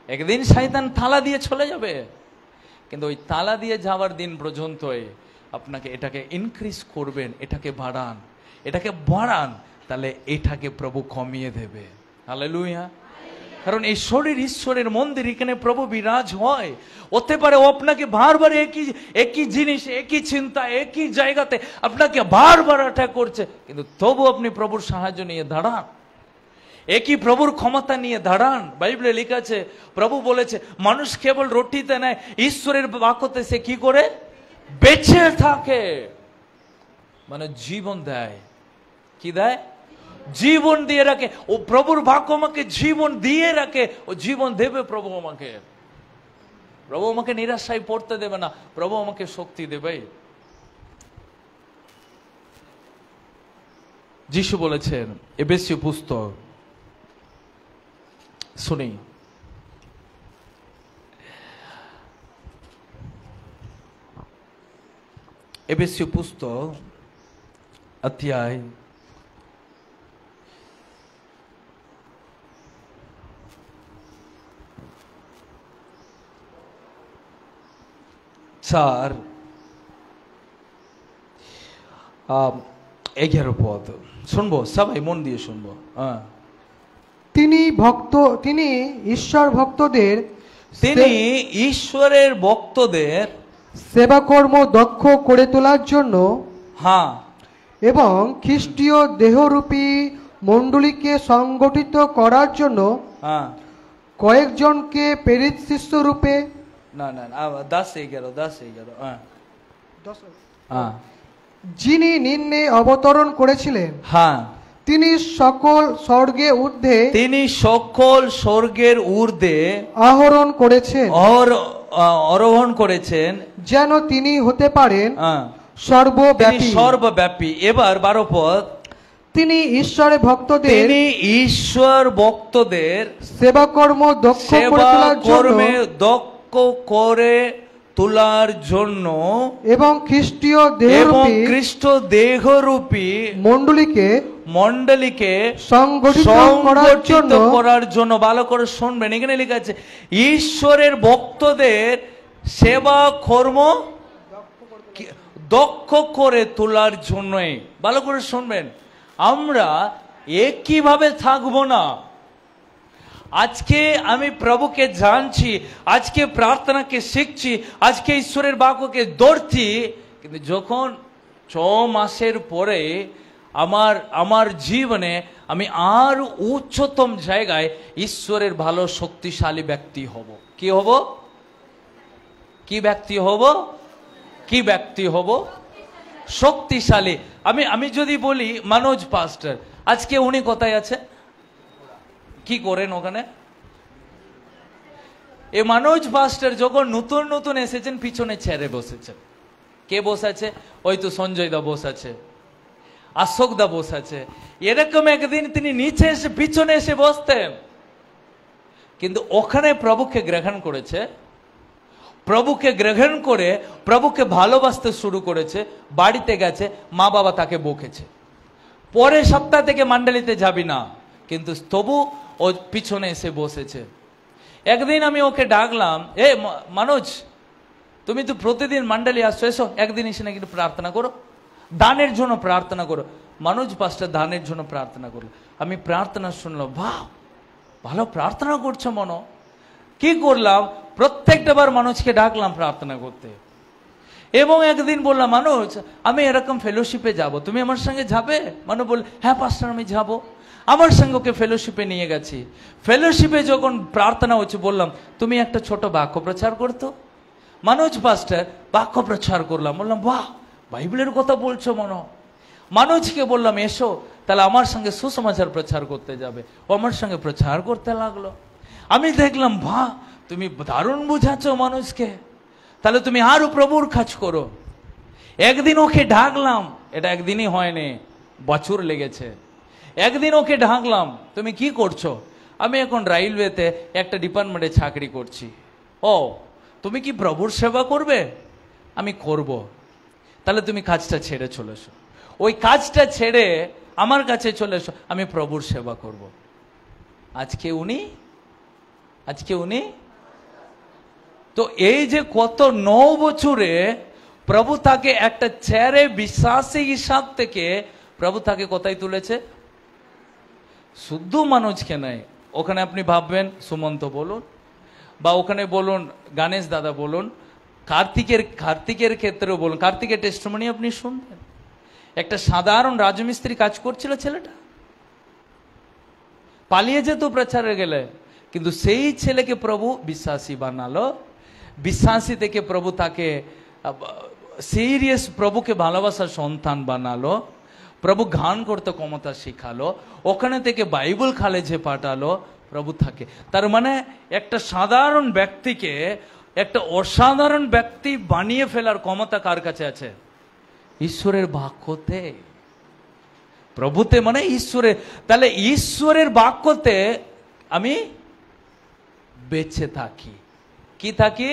একদিন শয়তান থালা দিয়ে চলে যাবে, কিন্তু ওই তালা দিয়ে যাওয়ার দিন পর্যন্ত আপনাকে এটাকে ইনক্রিজ করবেন, এটাকে বাড়ান, তাহলে এটাকে প্রভু কমিয়ে দেবে। হালেলুয়া। কারণ এই শরীর ঈশ্বরের মন্দির, এখানে প্রভু বিরাজ হয়। হতে পারে ও আপনাকে বারবার একই জিনিস, একই চিন্তা, একই জায়গাতে আপনাকে বারবার অ্যাটাক করছে, কিন্তু তবু আপনি প্রভুর সাহায্য নিয়ে দাঁড়ান, একই প্রভুর ক্ষমতা নিয়ে দাঁড়ান। বাইবেলে লেখা আছে, প্রভু বলেছে মানুষ কেবল রুটিতে নয়, ঈশ্বরের বাক্যতে সে কি করে বেঁচে থাকে, মানে জীবন দেয়। কি দেয়? জীবন দিয়ে রাখে। ও প্রভুর বাক্য আমাকে জীবন দিয়ে রাখে, ও জীবন দেবে প্রভু আমাকে। প্রভু আমাকে নিরাশায় পড়তে দেবে না, প্রভু আমাকে শক্তি দেবে। যিশু বলেছেন এফেসীয় পুস্তক শুনি। এফেসীয় পুস্তক অধ্যায় 4:11 পদ শুনবো, সবাই মন দিয়ে শুনবো। তিনি ঈশ্বর ভক্তদের তিনি ঈশ্বরের ভক্তদের সেবাকর্ম দক্ষ করে তোলার জন্য, হ্যাঁ, এবং খ্রিস্টীয় দেহরূপী মণ্ডলীকে সংগঠিত করার জন্য হ্যাঁ, কয়েকজনকে প্রেরিত শিষ্য রূপে, না না 10:11 হ্যাঁ, যিনি নিম্নে অবতরণ করেছিলেন, হ্যাঁ, তিনি সকল স্বর্গে ঊর্ধ্বে, তিনি সকল স্বর্গের ঊর্ধ্বে আহরণ করেছেন, আরোহণ করেছেন, যেন তিনি হতে পারেন হ্যাঁ, সর্বব্যাপী। সর্বব্যাপী। এবার 12 পদ, তিনি ঈশ্বরের ভক্তদের, তিনি ঈশ্বর ভক্তদের সেবাকর্ম দক্ষ করে সেবা তোলার জন্য, কর্মে দক্ষ করে তোলার জন্য, এবং খ্রিস্টীয় এবং দেহরূপী খ্রিস্ট দেহরূপী মণ্ডলীকে সংগঠিত করার জন্য। ভালো করে শুনবেন, এখানে লেখা আছে ঈশ্বরের ভক্তদের সেবা কর্ম দক্ষ করে তোলার জন্যই। ভালো করে শুনবেন, আমরা একইভাবে থাকবো না। আজকে আমি প্রভুকে জানছি, আজকে প্রার্থনাকে শিখছি, আজকে ঈশ্বরের বাক্যকে ধরছি, কিন্তু যখন 6 মাসের পরে আমার জীবনে আমি আর উচ্চতম জায়গায় ঈশ্বরের ভালো শক্তিশালী ব্যক্তি হব। কি হব? কি ব্যক্তি হব? কি ব্যক্তি হব? শক্তিশালী। আমি যদি বলি মনোজ পাস্টার, আজকে উনি কোথায় আছে? কি করেন ওখানে? এ মনোজ পাস্টার যখন নতুন নতুন এসেছেন, পিছনে ছেড়ে বসেছেন। কে বসেছে? ওই তো সঞ্জয় দা বসেছে, অশোক দা বসেছে। এরকম একদিন তিনি নিচে এসে পিছনে এসে বসতেন, কিন্তু ওখানে প্রভুকে গ্রহণ করেছে, প্রভুকে গ্রহণ করে প্রভুকে ভালোবাসতে শুরু করেছে। বাড়িতে গেছে, মা বাবা তাকে বকেছে, পরের সপ্তাহ থেকে মণ্ডলীতে যাবি না, কিন্তু তবু ও পিছনে এসে বসেছে। একদিন আমি ওকে ডাকলাম, এ মনোজ, তুমি তো প্রতিদিন মণ্ডলী আসছো, এসো একদিন এসে নাকি প্রার্থনা করো, দানের জন্য প্রার্থনা করো। মনোজ পাস্টার দানের জন্য প্রার্থনা করলো। আমি প্রার্থনা শুনলাম, বাহ, ভালো প্রার্থনা করছো মনো। কি করলাম, প্রত্যেকটা বার মানুষকে ডাকলাম প্রার্থনা করতে, এবং একদিন বললাম, মানুষ আমি এরকম ফেলোশিপে যাব, তুমি আমার সঙ্গে যাবে? মানুষ বল, হ্যাঁ পাস্টার আমি যাব। আমার সঙ্গে ওকে ফেলোশিপে নিয়ে গেছি। ফেলোশিপে যখন প্রার্থনা হচ্ছে, বললাম তুমি একটা ছোট বাক্য প্রচার করতো। মনোজ পাস্টার বাক্য প্রচার করলাম, বললাম বাহ, বাইবেলের কথা বলছো মনো। মানুষকে বললাম, এসো তাহলে আমার সঙ্গে সুসমাচার প্রচার করতে যাবে। ও আমার সঙ্গে প্রচার করতে লাগলো। আমি দেখলাম, বাহ, তুমি দারুণ বুঝাচ্ছ মানুষকে, তাহলে তুমি আরো প্রভুর কাজ করো। একদিন ওকে ডাকলাম, এটা একদিনই হয়নি, বছর লেগেছে। একদিন ওকে ডাকলাম, তুমি কি করছো? আমি এখন রেলওয়েতে একটা ডিপার্টমেন্টে চাকরি করছি। ও, তুমি কি প্রভুর সেবা করবে? আমি করব। তাহলে তুমি কাজটা ছেড়ে চলে এসো। ওই কাজটা ছেড়ে আমার কাছে চলে এসো, আমি প্রভুর সেবা করব। আজকে উনি তো এই যে কত 9 বছরে প্রভু তাকে একটা ছেড়ে বিশ্বাসী হিসাব থেকে প্রভু তাকে কোথায় তুলেছে? শুদ্ধ মানুষকে নয়। ওখানে আপনি ভাববেন সুমন্ত বলুন, বা ওখানে বলুন গণেশ দাদা বলুন, কার্তিকের ক্ষেত্রেও বলুন, কার্তিকের টেস্টিমনি আপনি শুনবেন। একটা সাধারণ রাজমিস্ত্রি কাজ করছিল, ছেলেটা পালিয়ে যেত প্রচারে গেলে, কিন্তু সেই ছেলেকে প্রভু বিশ্বাসী বানালো। বিশ্বাসী থেকে প্রভু তাকে সিরিয়াস প্রভুকে ভালোবাসার সন্তান বানালো। প্রভু গান করতে ক্ষমতা শিখালো। ওখানে থেকে বাইবেল কলেজে পাঠালো। প্রভু থাকে, তার মানে একটা সাধারণ ব্যক্তিকে একটা অসাধারণ ব্যক্তি বানিয়ে ফেলার ক্ষমতা কার কাছে আছে? ঈশ্বরের বাক্যতে, প্রভুতে, মানে ঈশ্বরের। তাহলে ঈশ্বরের বাক্যতে আমি বেঁচে থাকি। কি থাকি?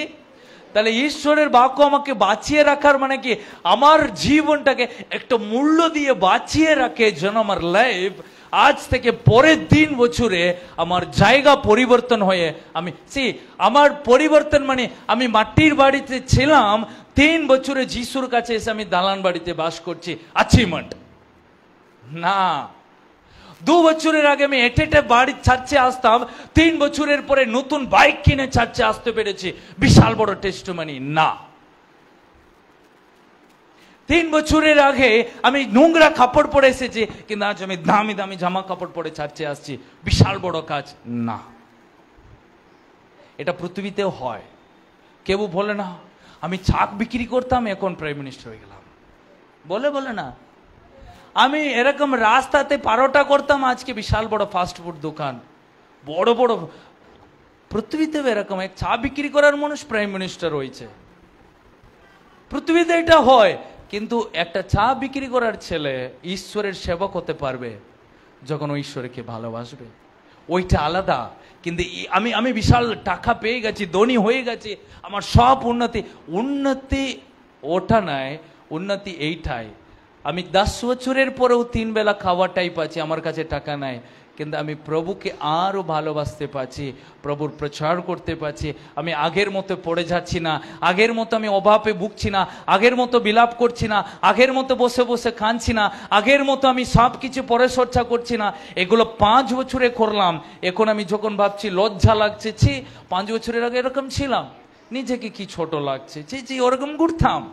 তাহলে ঈশ্বরের বাক্য আমাকে বাঁচিয়ে রাখার মানে কি, আমার জীবনটাকে একটা মূল্য দিয়ে বাঁচিয়ে রাখে, যেন আমার লাইফ আজ থেকে পরের 3 বছরে আমার জায়গা পরিবর্তন হয়ে আমি আমার পরিবর্তন মানে আমি মাটির বাড়িতে ছিলাম, 3 বছরে যিশুর কাছে এসে আমি দালান বাড়িতে বাস করছি, অ্যাচিভমেন্ট না। 2 বছরের আগে আমি এটেটে বাড়ি চার্চে আসতাম, 3 বছরের পরে নতুন বাইক কিনে চার্চে আসতে পেরেছি, বিশাল বড় টেস্টিমনি না। 3 বছরের আগে আমি নোংরা কাপড় পরে এসেছি, কিন্তু আজ আমি দামি দামি জামা কাপড় পরে চার্চে আসছি, বিশাল বড় কাজ না। এটা পৃথিবীতেও হয়। কেউ বলে না আমি চাক বিক্রি করতাম, এখন প্রাইম মিনিস্টার হয়ে গেলাম, বলে না। আমি এরকম রাস্তাতে পারোটা করতাম, আজকে বিশাল বড় ফাস্ট ফুড দোকান, বড় বড়। পৃথিবীতে এরকম এক চা বিক্রি করার মানুষ প্রাইম মিনিস্টার হয়েছে, পৃথিবীতে এটা হয়। কিন্তু একটা চা বিক্রি করার ছেলে ঈশ্বরের সেবক হতে পারবে যখন ওই ঈশ্বরকে ভালোবাসবে, ওইটা আলাদা। কিন্তু আমি বিশাল টাকা পেয়ে গেছি, ধনী হয়ে গেছি, আমার সব উন্নতি ওটা নয়, উন্নতি এইটাই, আমি 10 বছরের পরেও 3 বেলা খাওয়াটাই পাচ্ছি, আমার কাছে টাকা নাই, কিন্তু আমি প্রভুকে আরো ভালোবাসতে পারছি, প্রভুর প্রচার করতে পারছি। আমি আগের মতো পড়ে যাচ্ছি না, আগের মতো আমি অভাবে ভুগছি না, আগের মতো বিলাপ করছি না, আগের মতো বসে বসে কাঁদছি না, আগের মতো আমি সব কিছু পরিচর্যা করছি না। এগুলো 5 বছরে করলাম, এখন আমি যখন ভাবছি লজ্জা লাগছে, 5 বছরের আগে এরকম ছিলাম, নিজেকে কি ছোট লাগছে, ওরকম ঘুরতাম।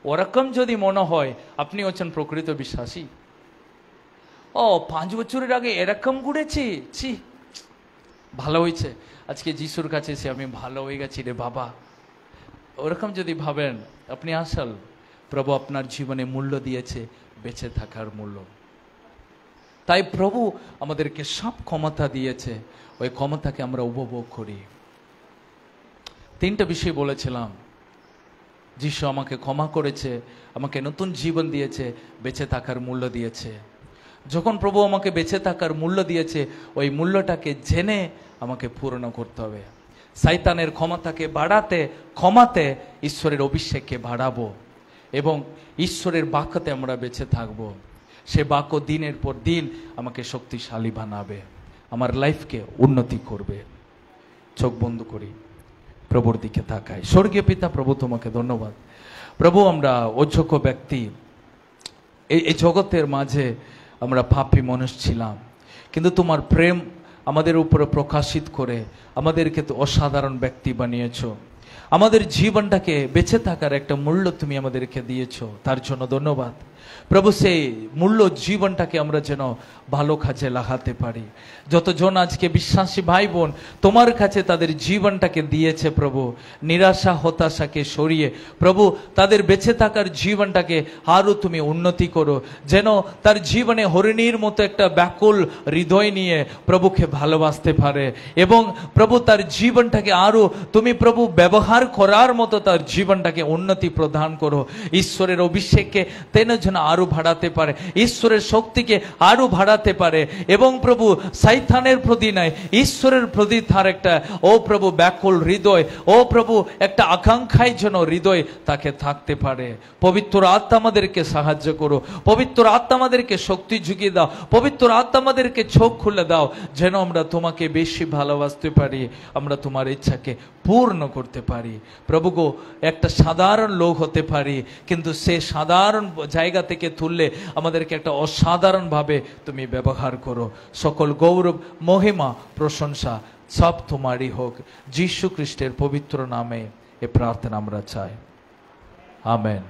ওরকম যদি মনে হয় আপনি হচ্ছেন প্রকৃত বিশ্বাসী। 5 বছরের আগে এরকম ঘুরেছি, ভালো হয়েছে, আজকে যিশুর কাছে এসে আমি ভালো হয়ে গেছি রে বাবা, ওরকম যদি ভাবেন আপনি আসল, প্রভু আপনার জীবনে মূল্য দিয়েছে, বেঁচে থাকার মূল্য। তাই প্রভু আমাদেরকে সব ক্ষমতা দিয়েছে, ওই ক্ষমতাকে আমরা উপভোগ করি। 3টা বিষয় বলেছিলাম। যিশু আমাকে ক্ষমা করেছে, আমাকে নতুন জীবন দিয়েছে, বেঁচে থাকার মূল্য দিয়েছে। যখন প্রভু আমাকে বেঁচে থাকার মূল্য দিয়েছে, ওই মূল্যটাকে জেনে আমাকে পূর্ণ করতে হবে। শয়তানের ক্ষমতাকে ক্ষমাতে ঈশ্বরের অভিষেককে বাড়াবো, এবং ঈশ্বরের বাক্যতে আমরা বেঁচে থাকব। সে বাক্য দিনের পর দিন আমাকে শক্তিশালী বানাবে, আমার লাইফকে উন্নতি করবে। চোখ বন্ধ করি, প্রভুর দিকে তাকাই। স্বর্গীয় পিতা, প্রভু তোমাকে ধন্যবাদ। প্রভু আমরা অযোগ্য ব্যক্তি, এই জগতের মাঝে আমরা পাপী মানুষ ছিলাম, কিন্তু তোমার প্রেম আমাদের উপরে প্রকাশিত করে আমাদেরকে তো অসাধারণ ব্যক্তি বানিয়েছো। আমাদের জীবনটাকে বেঁচে থাকার একটা মূল্য তুমি আমাদেরকে দিয়েছো, তার জন্য ধন্যবাদ প্রভু। সেই মূল্য জীবনটাকে আমরা যেন ভালো কাজে লাগাতে পারি। যতজন আজকে বিশ্বাসী ভাই বোন তোমার কাছে তাদের জীবনটাকে দিয়েছে প্রভু, নিরাশা হতাশাকে সরিয়ে প্রভু তাদের বেঁচে থাকার জীবনটাকে আরো তুমি উন্নতি করো, যেন তার জীবনে হরিণীর মতো একটা ব্যাকুল হৃদয় নিয়ে প্রভুকে ভালোবাসতে পারে, এবং প্রভু তার জীবনটাকে আরো তুমি প্রভু ব্যবহার করার মতো তার জীবনটাকে উন্নতি প্রদান করো। ঈশ্বরের অভিষেককে তেন যেন আরো বাড়াতে পারে, ঈশ্বরের শক্তিকে আরো বাড়াতে পারে, এবং প্রভু শয়তানের প্রতি নয় ঈশ্বরের প্রতি তার একটা প্রভু ব্যাকুল হৃদয়, প্রভু একটা আকাঙ্ক্ষায় যেন হৃদয় তাকে থাকতে পারে। পবিত্র আত্মা আমাদেরকে সাহায্য করো, পবিত্র আত্মা আমাদেরকে শক্তি জুগিয়ে দাও, পবিত্র আত্মা আমাদেরকে চোখ খুলে দাও, যেন আমরা তোমাকে বেশি ভালোবাসতে পারি, আমরা তোমার ইচ্ছাকে পূর্ণ করতে পারি। প্রভু গো, একটা সাধারণ লোক হতে পারি, কিন্তু সে সাধারণ জায়গা থেকে তুললে আমাদেরকে একটা অসাধারণ ভাবে তুমি ব্যবহার করো। সকল গৌরব, মহিমা, প্রশংসা সব তোমারই হোক। যীশু খ্রিস্টের পবিত্র নামে এ প্রার্থনা আমরা চাই, আমেন।